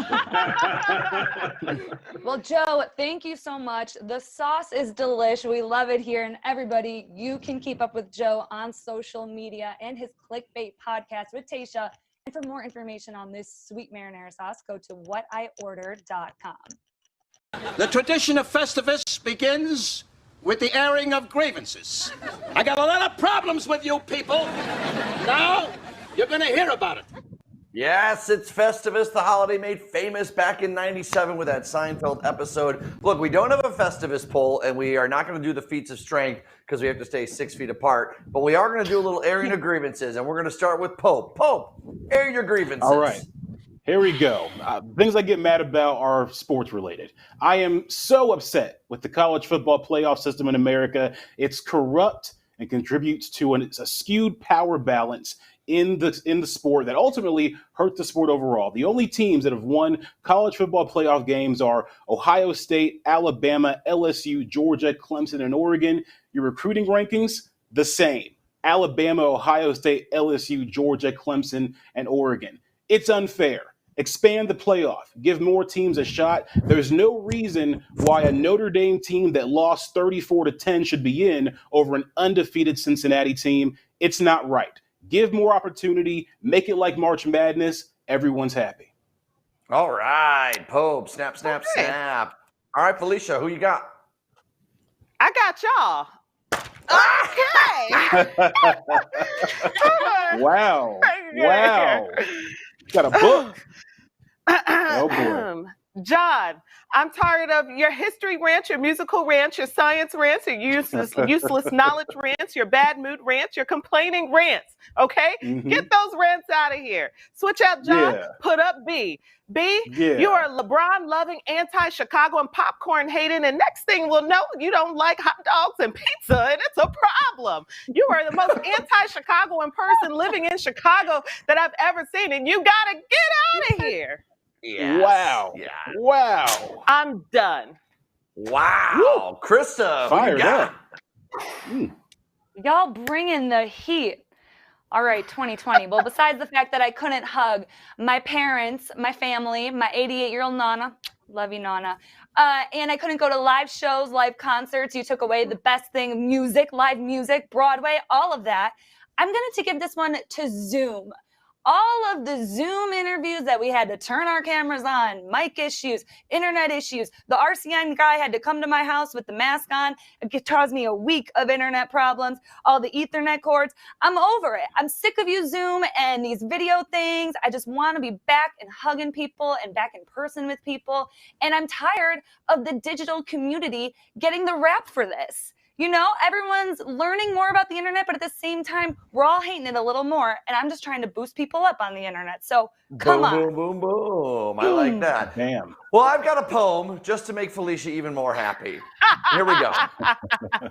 [SPEAKER 11] to do.
[SPEAKER 5] Well, Joe, thank you so much. The sauce is delish. We love it here. And everybody, you can keep up with Joe on social media and his Clickbait podcast with Tasha. And for more information on this sweet marinara sauce, go to whatiordered.com.
[SPEAKER 12] The tradition of Festivus begins with the airing of grievances. I got a lot of problems with you people. Now, you're going to hear about it.
[SPEAKER 6] Yes, it's Festivus, the holiday made famous back in '97 with that Seinfeld episode. Look, we don't have a Festivus poll, and we are not going to do the feats of strength because we have to stay 6 feet apart. But we are going to do a little airing of grievances, and we're going to start with Pope. Pope, air your grievances.
[SPEAKER 4] All right. Here we go. Things I get mad about are sports related. I am so upset with the college football playoff system in America. It's corrupt and contributes to a skewed power balance in the sport that ultimately hurt the sport overall. The only teams that have won college football playoff games are Ohio State, Alabama, LSU, Georgia, Clemson, and Oregon. Your recruiting rankings, the same. Alabama, Ohio State, LSU, Georgia, Clemson, and Oregon. It's unfair. Expand the playoff. Give more teams a shot. There's no reason why a Notre Dame team that lost 34-10 should be in over an undefeated Cincinnati team. It's not right. Give more opportunity. Make it like March Madness. Everyone's happy.
[SPEAKER 6] All right, Pope. Snap, snap, snap. All right, Felicia, who you got?
[SPEAKER 2] I got y'all. Okay.
[SPEAKER 4] Wow. Wow. Got a book. Oh, boy.
[SPEAKER 2] John, I'm tired of your history rants, your musical rants, your science rants, your useless knowledge rants, your bad mood rants, your complaining rants, okay?
[SPEAKER 4] Mm-hmm.
[SPEAKER 2] Get those rants out of here. Switch out John, put up B. B, you are LeBron-loving, anti-Chicago and popcorn-hating, and next thing we'll know, you don't like hot dogs and pizza, and it's a problem. You are the most anti-Chicagoan person living in Chicago that I've ever seen, and you gotta get out of here.
[SPEAKER 6] Yes.
[SPEAKER 4] Wow.
[SPEAKER 6] Yeah.
[SPEAKER 2] Wow. I'm done.
[SPEAKER 6] Wow. Woo. Krista,
[SPEAKER 4] fired up.
[SPEAKER 5] Y'all bringing the heat. All right, 2020. Well, besides the fact that I couldn't hug my parents, my family, my 88-year-old Nana, love you, Nana, and I couldn't go to live shows, live concerts. You took away the best thing, music, live music, Broadway, all of that. I'm going to give this one to Zoom. All of the Zoom interviews that we had to turn our cameras on, mic issues, internet issues. The RCN guy had to come to my house with the mask on. It caused me a week of internet problems, all the Ethernet cords. I'm over it. I'm sick of you, Zoom, and these video things. I just want to be back and hugging people and back in person with people. And I'm tired of the digital community getting the rap for this. You know, everyone's learning more about the internet, but at the same time, we're all hating it a little more. And I'm just trying to boost people up on the internet. So come on.
[SPEAKER 6] Boom, boom, boom. I like that.
[SPEAKER 4] Damn.
[SPEAKER 6] Well, I've got a poem just to make Felicia even more happy. Here we go.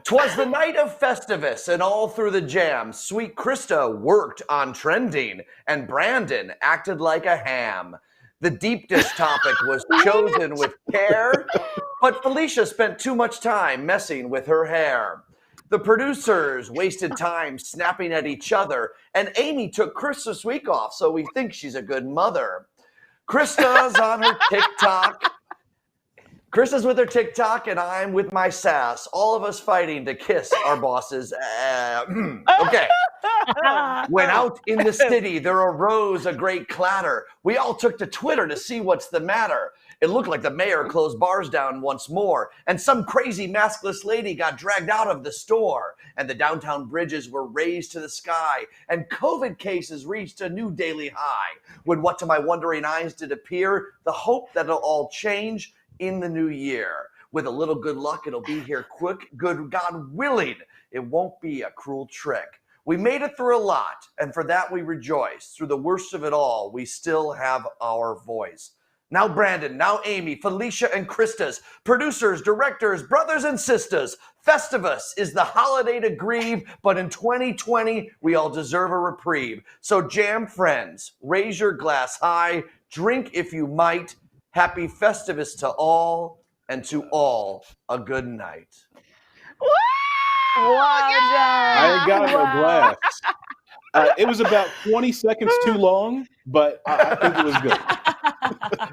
[SPEAKER 6] 'Twas the night of Festivus, and all through the jam, sweet Krista worked on trending, and Brandon acted like a ham. The deep dish topic was chosen with care, but Felicia spent too much time messing with her hair. The producers wasted time snapping at each other, and Amy took Krista's week off, so we think she's a good mother. Krista's on her TikTok. Krista's with her TikTok, and I'm with my sass. All of us fighting to kiss our bosses. Okay. When out in the city, there arose a great clatter. We all took to Twitter to see what's the matter. It looked like the mayor closed bars down once more, and some crazy maskless lady got dragged out of the store, and the downtown bridges were raised to the sky, and COVID cases reached a new daily high. When what to my wondering eyes did appear, the hope that it'll all change in the new year. With a little good luck, it'll be here quick, good God willing. It won't be a cruel trick. We made it through a lot, and for that we rejoice. Through the worst of it all, we still have our voice. Now Brandon, now Amy, Felicia, and Krista's, producers, directors, brothers and sisters, Festivus is the holiday to grieve, but in 2020, we all deserve a reprieve. So jam friends, raise your glass high, drink if you might. Happy Festivus to all, and to all a good night.
[SPEAKER 2] Wow,
[SPEAKER 4] I ain't got no glass. It was about 20 seconds too long, but I think it was good.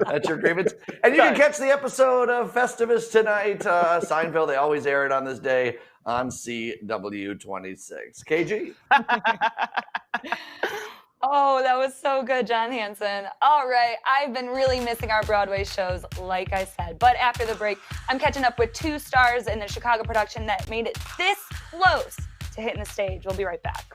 [SPEAKER 6] That's your grievance. And you can catch the episode of Festivus tonight. Seinfeld, they always air it on this day on CW26. KG.
[SPEAKER 5] Oh, that was so good, John Hanson. All right, I've been really missing our Broadway shows, like I said. But after the break, I'm catching up with 2 stars in the Chicago production that made it this close to hitting the stage. We'll be right back.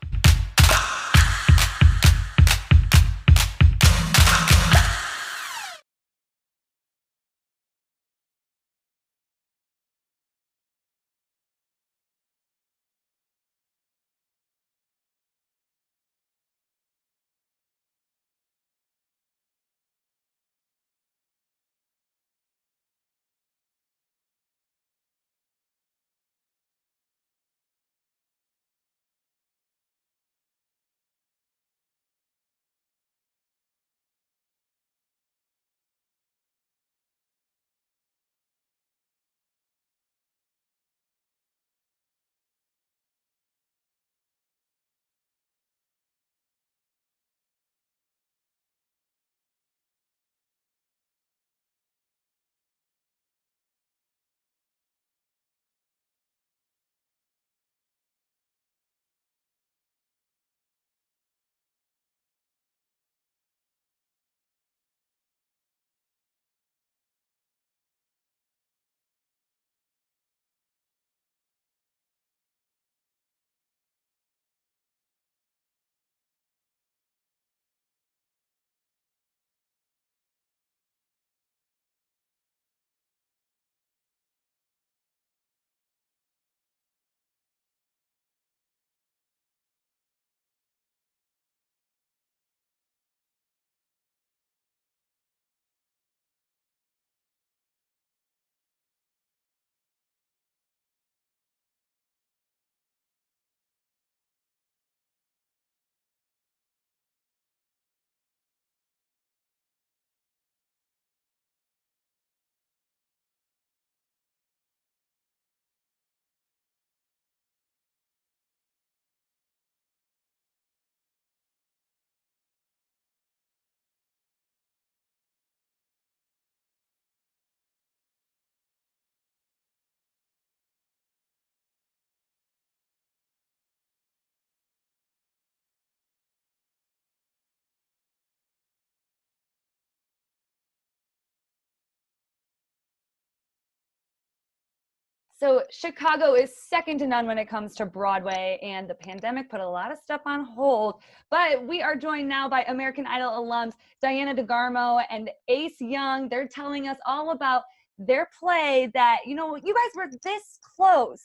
[SPEAKER 5] So Chicago is second to none when it comes to Broadway, and the pandemic put a lot of stuff on hold. But we are joined now by American Idol alums Diana Degarmo and Ace Young. They're telling us all about their play that, you know, you guys were this close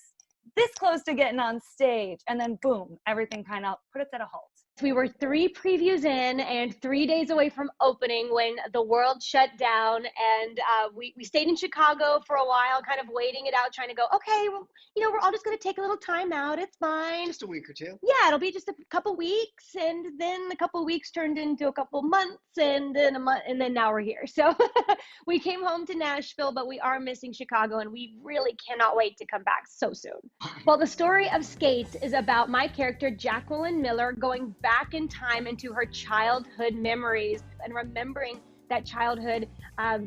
[SPEAKER 5] to getting on stage, and then boom, everything kind of put us at a halt.
[SPEAKER 13] We were 3 previews in and 3 days away from opening when the world shut down, and we stayed in Chicago for a while, kind of waiting it out, trying to go, okay, well, you know, we're all just going to take a little time out. It's fine.
[SPEAKER 14] Just a week or two.
[SPEAKER 13] Yeah, it'll be just a couple weeks, and then a couple weeks turned into a couple months, and then a month, and then now we're here. So we came home to Nashville, but we are missing Chicago, and we really cannot wait to come back so soon. Well, the story of Skates is about my character, Jacqueline Miller, going back in time into her childhood memories and remembering that childhood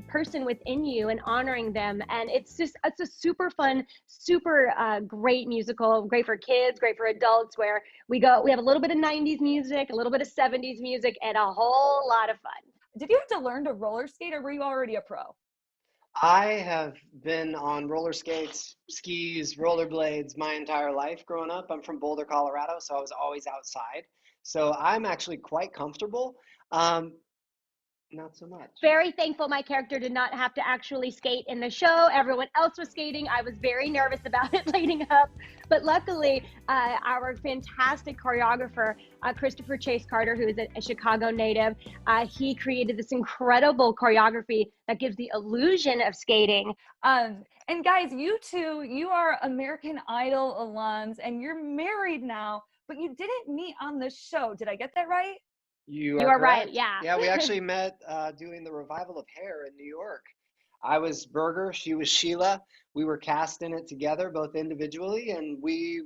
[SPEAKER 13] person within you and honoring them. And it's a super fun, super great musical, great for kids, great for adults, where we have a little bit of 90s music, a little bit of 70s music, and a whole lot of fun.
[SPEAKER 5] Did you have to learn to roller skate, or were you already a pro?
[SPEAKER 14] I have been on roller skates, skis, rollerblades my entire life growing up. I'm from Boulder, Colorado, so I was always outside. So I'm actually quite comfortable. Not so much.
[SPEAKER 13] Very thankful my character did not have to actually skate in the show. Everyone else was skating. I was very nervous about it leading up. But luckily, our fantastic choreographer, Christopher Chase Carter, who is a Chicago native, he created this incredible choreography that gives the illusion of skating.
[SPEAKER 5] And guys, you two, you are American Idol alums, and you're married now, but you didn't meet on the show. Did I get that right?
[SPEAKER 14] You
[SPEAKER 13] are right,
[SPEAKER 14] correct.
[SPEAKER 13] yeah.
[SPEAKER 14] Yeah, we actually met doing the revival of Hair in New York. I was Berger, she was Sheila. We were cast in it together, both individually, and we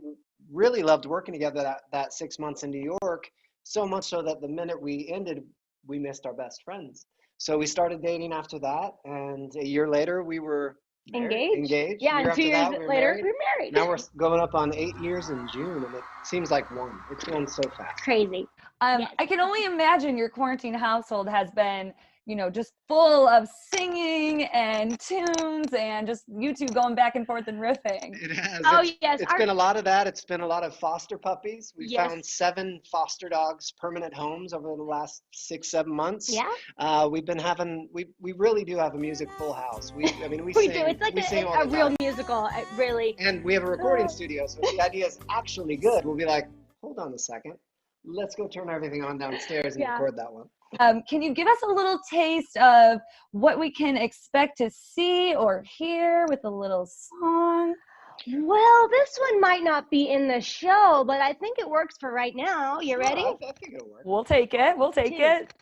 [SPEAKER 14] really loved working together that 6 months in New York So much so that the minute we ended, we missed our best friends. So we started dating after that, and a year later we were engaged.
[SPEAKER 13] Yeah,
[SPEAKER 14] Year
[SPEAKER 13] and 2
[SPEAKER 14] after
[SPEAKER 13] years
[SPEAKER 14] that, we were
[SPEAKER 13] later,
[SPEAKER 14] married.
[SPEAKER 13] we're married.
[SPEAKER 14] Now we're going up on 8 years in June, and it seems like one. It's gone so fast.
[SPEAKER 13] Crazy.
[SPEAKER 5] I can only imagine your quarantine household has been, just full of singing and tunes and just you two going back and forth and riffing.
[SPEAKER 14] It has.
[SPEAKER 13] Oh, yes.
[SPEAKER 14] It's been a lot of that. It's been a lot of foster puppies. We
[SPEAKER 13] Yes.
[SPEAKER 14] found 7 foster dogs, permanent homes over the last 6-7 months.
[SPEAKER 13] Yeah.
[SPEAKER 14] We've been having. We really do have a music full house. We
[SPEAKER 13] We
[SPEAKER 14] sing.
[SPEAKER 13] do. It's like
[SPEAKER 14] we sing all
[SPEAKER 13] a
[SPEAKER 14] the
[SPEAKER 13] real
[SPEAKER 14] time.
[SPEAKER 13] musical. It really.
[SPEAKER 14] And we have a recording studio, so if the idea is actually good, we'll be like, hold on a second. Let's go turn everything on downstairs and
[SPEAKER 13] Yeah.
[SPEAKER 14] record that one.
[SPEAKER 5] Can you give us a little taste of what we can expect to see or hear with a little song?
[SPEAKER 13] Well, this one might not be in the show, but I think it works for right now. You ready?
[SPEAKER 14] I think it'll work.
[SPEAKER 5] We'll take it. We'll take it.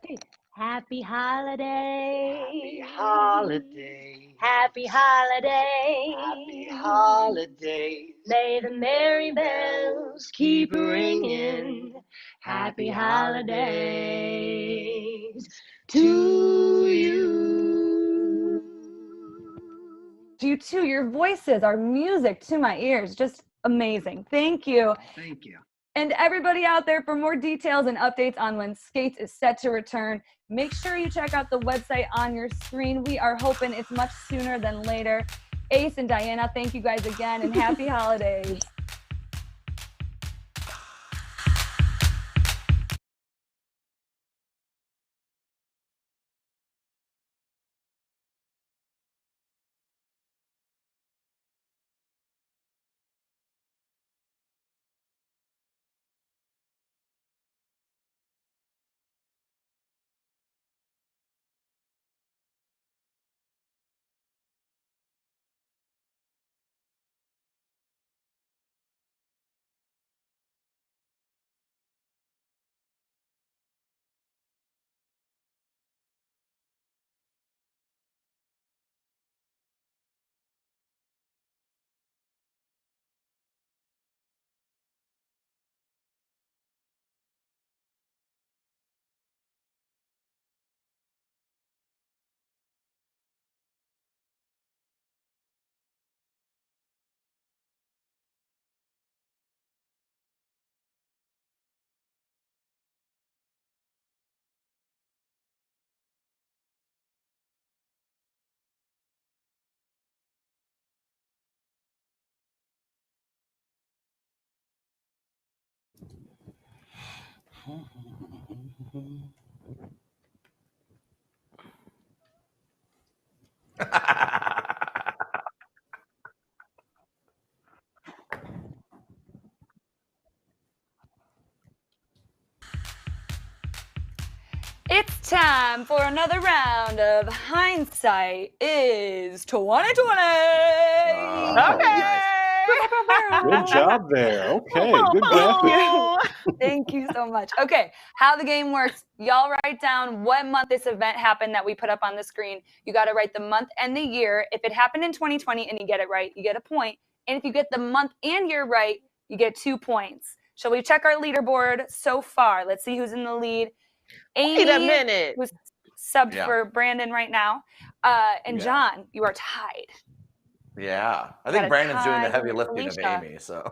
[SPEAKER 13] Happy holiday.
[SPEAKER 14] Happy holiday.
[SPEAKER 13] Happy holiday.
[SPEAKER 14] Happy holiday.
[SPEAKER 13] May the merry bells keep ringing. Happy holidays to you.
[SPEAKER 5] You two, your voices are music to my ears. Just amazing. Thank you.
[SPEAKER 14] Thank you.
[SPEAKER 5] And everybody out there, for more details and updates on when Skates is set to return, make sure you check out the website on your screen. We are hoping it's much sooner than later. Ace and Diana, thank you guys again, and happy holidays. It's time for another round of Hindsight is 2020.
[SPEAKER 2] Okay.
[SPEAKER 4] Good job there. Okay, good graphic.
[SPEAKER 5] Thank you so much. Okay, how the game works, y'all write down what month this event happened that we put up on the screen. You got to write the month and the year. If it happened in 2020 and you get it right, you get a point. And if you get the month and year right, you get 2 points. Shall we check our leaderboard so far? Let's see who's in the lead. Amy,
[SPEAKER 2] Wait a minute.
[SPEAKER 5] who's subbed for Brandon right now. And John, you are tied.
[SPEAKER 6] Yeah. I
[SPEAKER 5] Got
[SPEAKER 6] think
[SPEAKER 5] a
[SPEAKER 6] Brandon's doing the
[SPEAKER 5] tie
[SPEAKER 6] heavy
[SPEAKER 5] with
[SPEAKER 6] lifting of
[SPEAKER 5] Felicia.
[SPEAKER 6] Amy, so.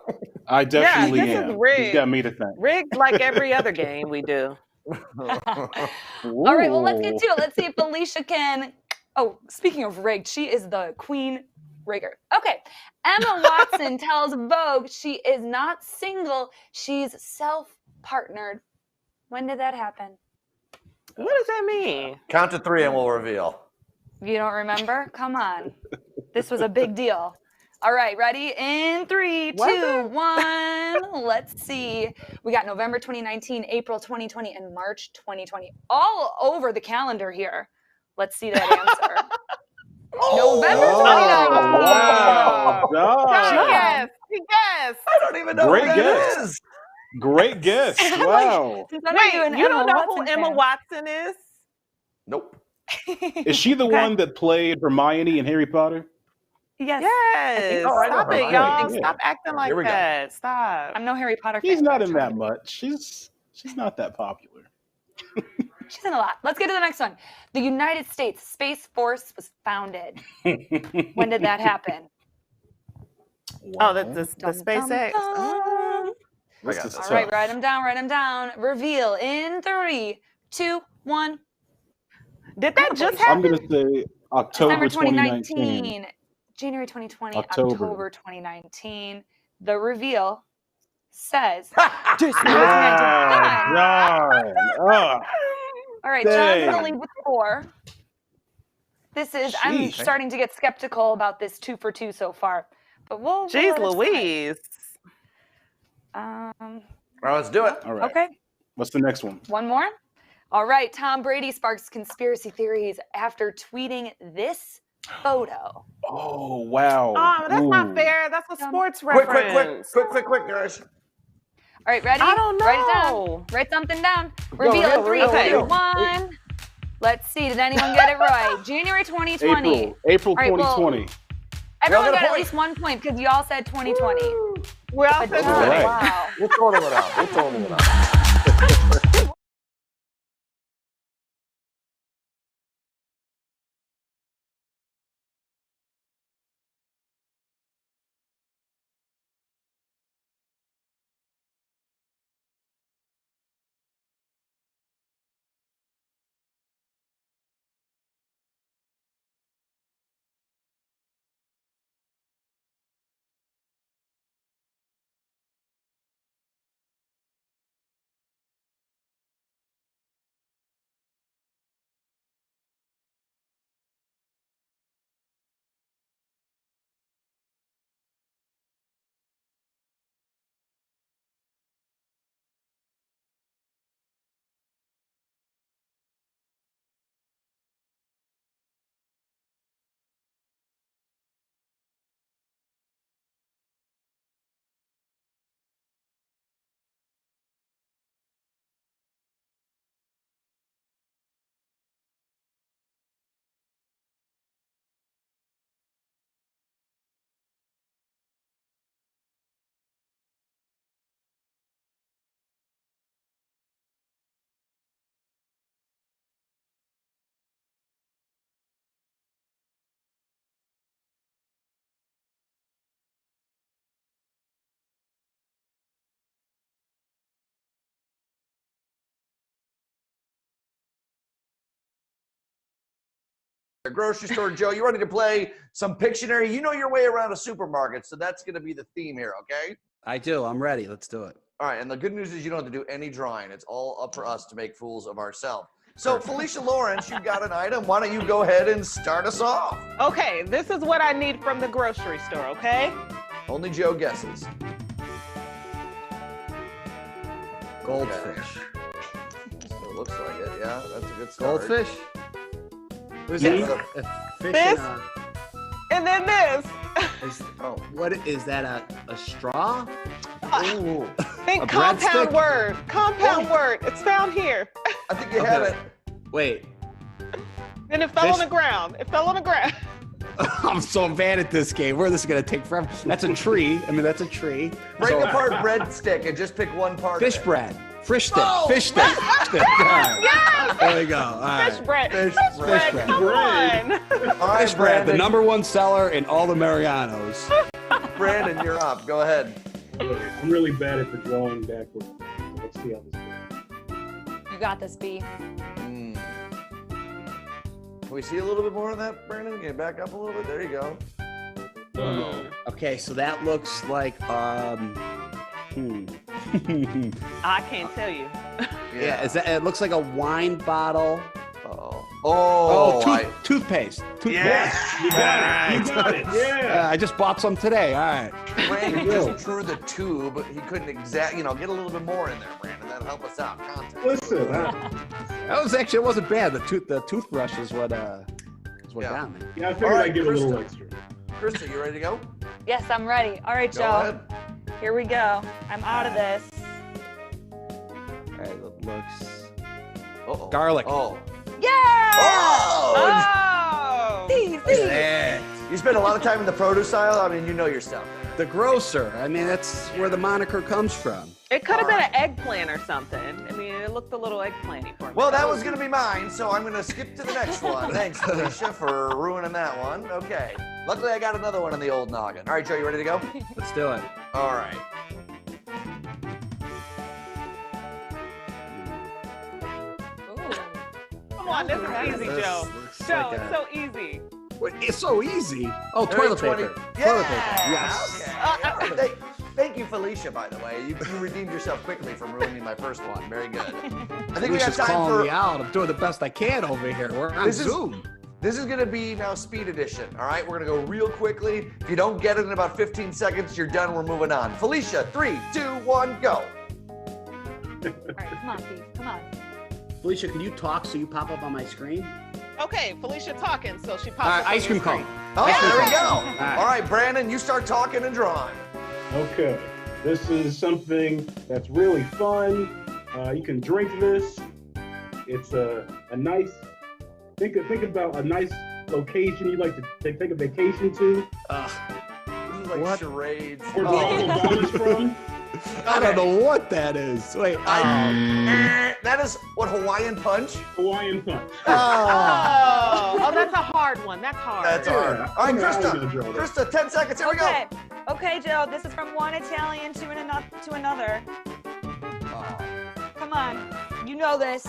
[SPEAKER 4] I definitely
[SPEAKER 2] this
[SPEAKER 4] am.
[SPEAKER 2] is rigged.
[SPEAKER 4] He's got me to thank.
[SPEAKER 2] Rigged like every other game we do.
[SPEAKER 5] All right, well, let's get to it. Let's see if Felicia can. Oh, speaking of rigged, she is the queen rigger. Okay. Emma Watson tells Vogue she is not single, she's self-partnered. When did that happen?
[SPEAKER 2] What does that mean?
[SPEAKER 6] Count to 3 and we'll reveal.
[SPEAKER 5] You don't remember? Come on. This was a big deal. All right, ready? In 3, 2, 1. Let's see. We got November 2019, April 2020, and March 2020. All over the calendar here. Let's see that answer. November 2019.
[SPEAKER 4] Wow.
[SPEAKER 2] She guessed. She guessed.
[SPEAKER 6] I don't even know
[SPEAKER 4] Great
[SPEAKER 6] who that
[SPEAKER 4] guess.
[SPEAKER 6] is.
[SPEAKER 4] Great guess. Wow.
[SPEAKER 5] Since I know
[SPEAKER 2] Wait,
[SPEAKER 5] you're an
[SPEAKER 2] you don't know who
[SPEAKER 5] Watson
[SPEAKER 2] Emma
[SPEAKER 5] fan.
[SPEAKER 2] Watson is?
[SPEAKER 6] Nope.
[SPEAKER 4] Is she the one that played Hermione in Harry Potter?
[SPEAKER 5] Yes.
[SPEAKER 2] Yes.
[SPEAKER 6] so. I know
[SPEAKER 2] Stop it,
[SPEAKER 6] Hermione.
[SPEAKER 2] y'all.
[SPEAKER 4] Yeah.
[SPEAKER 2] Stop acting like
[SPEAKER 6] Here we go.
[SPEAKER 2] that. Stop.
[SPEAKER 5] I'm no Harry Potter fan.
[SPEAKER 4] She's not
[SPEAKER 5] but
[SPEAKER 4] in
[SPEAKER 5] I
[SPEAKER 4] that
[SPEAKER 5] tried.
[SPEAKER 4] much. She's She's not that popular.
[SPEAKER 5] She's in a lot. Let's get to the next one. The United States Space Force was founded. When did that happen?
[SPEAKER 2] Oh, that's the SpaceX.
[SPEAKER 5] All right, write them down. Write them down. Reveal in 3, 2, 1.
[SPEAKER 2] Did that just happen?
[SPEAKER 4] I'm gonna say October
[SPEAKER 5] December
[SPEAKER 4] 2019.
[SPEAKER 5] January 2020.
[SPEAKER 4] October.
[SPEAKER 5] October 2019. The reveal says
[SPEAKER 4] Darn.
[SPEAKER 5] All right,
[SPEAKER 4] Dang.
[SPEAKER 5] John's in the lead with 4. This is, I'm
[SPEAKER 4] Sheesh.
[SPEAKER 5] starting to get skeptical about this 2 for 2 so far. But we'll
[SPEAKER 2] Jeez
[SPEAKER 5] let it
[SPEAKER 2] Louise.
[SPEAKER 5] slide.
[SPEAKER 6] All right, let's do it.
[SPEAKER 4] All right.
[SPEAKER 5] Okay,
[SPEAKER 4] What's the next one?
[SPEAKER 5] one more. All right, Tom Brady sparks conspiracy theories after tweeting this photo.
[SPEAKER 4] Oh, wow.
[SPEAKER 2] Oh, that's
[SPEAKER 4] Ooh.
[SPEAKER 2] not fair. That's a sports
[SPEAKER 6] Quick,
[SPEAKER 2] reference.
[SPEAKER 6] quick, guys.
[SPEAKER 5] All right, ready?
[SPEAKER 2] I don't
[SPEAKER 5] Write it
[SPEAKER 2] know.
[SPEAKER 5] down. Write something down. Reveal in 3, 2, 1. Let's see. Did anyone get it right? January 2020.
[SPEAKER 4] April
[SPEAKER 5] All right, well,
[SPEAKER 4] 2020.
[SPEAKER 5] Everyone
[SPEAKER 6] We all
[SPEAKER 5] got
[SPEAKER 6] got a
[SPEAKER 5] at least 1 point because you all said 2020.
[SPEAKER 2] We all
[SPEAKER 5] But
[SPEAKER 2] said
[SPEAKER 5] John,
[SPEAKER 4] right.
[SPEAKER 5] wow.
[SPEAKER 6] We'll total it out. We'll total it out. Grocery store, Joe, you ready to play some Pictionary? You know your way around a supermarket, so that's going to be the theme here, okay?
[SPEAKER 11] I do. I'm ready. Let's do it.
[SPEAKER 6] All right, and the good news is you don't have to do any drawing. It's all up for us to make fools of ourselves. So, Felicia Lawrence, you got an item. Why don't you go ahead and start us off?
[SPEAKER 2] Okay, this is what I need from the grocery store, okay?
[SPEAKER 6] Only Joe guesses.
[SPEAKER 11] Goldfish.
[SPEAKER 6] So it looks like it, yeah. That's a good start.
[SPEAKER 11] Goldfish? Who's
[SPEAKER 6] Yes.
[SPEAKER 11] that? A fish
[SPEAKER 2] This?
[SPEAKER 11] in a-
[SPEAKER 2] And then this.
[SPEAKER 11] What is that? A straw?
[SPEAKER 6] Ooh.
[SPEAKER 2] Think
[SPEAKER 11] A
[SPEAKER 2] compound
[SPEAKER 11] breadstick?
[SPEAKER 2] word. Compound word. It's found here.
[SPEAKER 6] I think you have it.
[SPEAKER 11] Wait.
[SPEAKER 2] And it fell
[SPEAKER 11] Fish-
[SPEAKER 2] on the ground. It fell on the ground.
[SPEAKER 11] I'm so bad at this game. Where this is gonna take forever. That's a tree. I mean, that's a tree.
[SPEAKER 6] Break
[SPEAKER 11] So-
[SPEAKER 6] apart breadstick and just pick one part
[SPEAKER 11] Fish
[SPEAKER 6] of it.
[SPEAKER 11] bread. Fish stick.
[SPEAKER 6] Oh!
[SPEAKER 11] Fish stick. Fish stick. All right.
[SPEAKER 2] Yes!
[SPEAKER 11] There we go. All right.
[SPEAKER 2] Fish bread.
[SPEAKER 6] Fish
[SPEAKER 2] bread.
[SPEAKER 11] bread.
[SPEAKER 2] Come on.
[SPEAKER 6] All right,
[SPEAKER 11] Fish bread, the
[SPEAKER 6] Brandon.
[SPEAKER 11] #1 seller in all the Marianos.
[SPEAKER 6] Brandon, you're up. Go ahead.
[SPEAKER 8] I'm really bad at the drawing backwards. So let's see how this goes.
[SPEAKER 5] You got this, B.
[SPEAKER 6] Can we see a little bit more of that, Brandon? Can you back up a little bit? There you go.
[SPEAKER 11] Okay, so that looks like
[SPEAKER 2] I can't tell you.
[SPEAKER 11] Yeah, is that? It looks like a wine bottle.
[SPEAKER 6] Oh,
[SPEAKER 11] toothpaste. Toothpaste.
[SPEAKER 8] Yes, you got it. You got it. Yeah.
[SPEAKER 11] I just bought some today. All right.
[SPEAKER 6] Brandon just drew the tube. He couldn't get a little bit more in there, Brandon. That'll help us out. Context.
[SPEAKER 8] Listen,
[SPEAKER 11] That was actually, it wasn't bad. The toothbrush is what got me.
[SPEAKER 8] yeah, I figured
[SPEAKER 6] All
[SPEAKER 8] I'd give a little
[SPEAKER 6] Krista.
[SPEAKER 8] extra.
[SPEAKER 6] Krista, you ready to go?
[SPEAKER 5] Yes, I'm ready. All right,
[SPEAKER 6] Go
[SPEAKER 5] Joe.
[SPEAKER 6] ahead.
[SPEAKER 5] Here we go. I'm out of this.
[SPEAKER 11] All right, it looks
[SPEAKER 6] Uh-oh.
[SPEAKER 11] garlic.
[SPEAKER 6] Oh.
[SPEAKER 5] Yeah!
[SPEAKER 2] Oh!
[SPEAKER 5] These.
[SPEAKER 11] Yeah.
[SPEAKER 6] You spend a lot of time in the produce aisle. I mean, you know your stuff.
[SPEAKER 11] The grocer. I mean, that's where the moniker comes from.
[SPEAKER 2] It could have been an eggplant or something. It It looked a little eggplanty for me.
[SPEAKER 6] Well, that was going to be mine, so I'm going to skip to the next one. Thanks, Felicia, for ruining that one. Okay. Luckily, I got another one in the old noggin. All right, Joe, you ready to go?
[SPEAKER 11] Let's do it.
[SPEAKER 6] All right.
[SPEAKER 2] Come on, this is easy,
[SPEAKER 11] This
[SPEAKER 2] Joe.
[SPEAKER 11] looks
[SPEAKER 2] Joe,
[SPEAKER 11] like
[SPEAKER 2] it's
[SPEAKER 11] a-
[SPEAKER 2] so easy.
[SPEAKER 11] Wait, it's so easy. Oh,
[SPEAKER 6] Very
[SPEAKER 11] toilet
[SPEAKER 6] 20
[SPEAKER 11] paper.
[SPEAKER 6] Yeah,
[SPEAKER 11] Toilet paper. Yes.
[SPEAKER 6] okay. Thank you, Felicia, by the way. You redeemed yourself quickly from ruining my first one. Very good. I think we got
[SPEAKER 11] Felicia's
[SPEAKER 6] time
[SPEAKER 11] calling
[SPEAKER 6] for...
[SPEAKER 11] me out. I'm doing the best I can over here. We're on Zoom.
[SPEAKER 6] This is going to be now speed edition, all right? We're going to go real quickly. If you don't get it in about 15 seconds, you're done. We're moving on. Felicia, 3, 2, 1, go.
[SPEAKER 5] All right, come on, Steve. Come on.
[SPEAKER 11] Felicia, can you talk so you pop up on my screen?
[SPEAKER 2] Okay, Felicia talking, so she pops
[SPEAKER 11] All right,
[SPEAKER 2] up on
[SPEAKER 11] ice cream
[SPEAKER 2] your
[SPEAKER 11] cone.
[SPEAKER 2] screen.
[SPEAKER 6] Oh, there we go.
[SPEAKER 11] right.
[SPEAKER 6] All right, Brandon, you start talking and drawing.
[SPEAKER 8] Okay, this is something that's really fun. You can drink this. It's a nice. Think about a nice location you'd like to take a vacation to.
[SPEAKER 6] This is like
[SPEAKER 11] What?
[SPEAKER 6] charades.
[SPEAKER 8] Where Ball is from.
[SPEAKER 11] I don't know what that is. Wait.
[SPEAKER 6] That is what, Hawaiian Punch?
[SPEAKER 8] Hawaiian Punch.
[SPEAKER 2] Oh, that's a hard one. That's hard.
[SPEAKER 6] That's hard. All right,
[SPEAKER 8] I'm gonna draw this.
[SPEAKER 6] Krista, 10 seconds. Here we go.
[SPEAKER 5] Okay, Joe. This is from one Italian to another. Come on. You know this.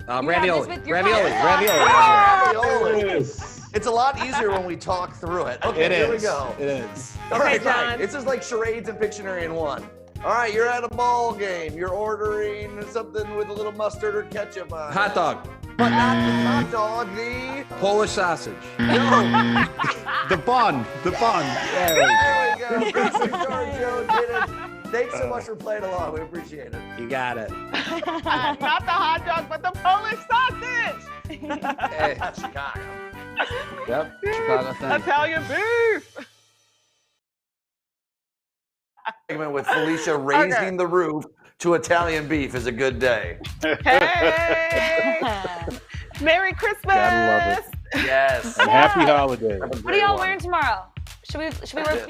[SPEAKER 11] Ravioli.
[SPEAKER 5] with your
[SPEAKER 11] Ravioli.
[SPEAKER 5] phone.
[SPEAKER 11] Ravioli.
[SPEAKER 6] Ravioli. It's a lot easier when we talk through it. Okay,
[SPEAKER 11] It
[SPEAKER 6] here we
[SPEAKER 11] is.
[SPEAKER 6] go.
[SPEAKER 11] It is.
[SPEAKER 6] All
[SPEAKER 2] Okay,
[SPEAKER 6] right,
[SPEAKER 2] John.
[SPEAKER 6] fine. This is like charades and Pictionary in one. All right, you're at a ball game. You're ordering something with a little mustard or ketchup on it.
[SPEAKER 11] Hot dog.
[SPEAKER 6] But not the hot dog, the...
[SPEAKER 11] Polish sausage.
[SPEAKER 6] No.
[SPEAKER 11] The bun. The bun. There
[SPEAKER 6] There we go. Krista, Joe did it. Thanks so much for playing along. We appreciate it.
[SPEAKER 11] You got it.
[SPEAKER 2] Not the hot dog, but the Polish sausage.
[SPEAKER 6] Hey, Chicago.
[SPEAKER 11] Yep. Chicago thing.
[SPEAKER 2] Italian beef.
[SPEAKER 6] Segment with Felicia raising the roof to Italian beef is a good day.
[SPEAKER 2] Hey. Merry Christmas.
[SPEAKER 4] Gotta love it.
[SPEAKER 6] Yes.
[SPEAKER 4] And happy holidays.
[SPEAKER 5] What are y'all wearing tomorrow? Should we wear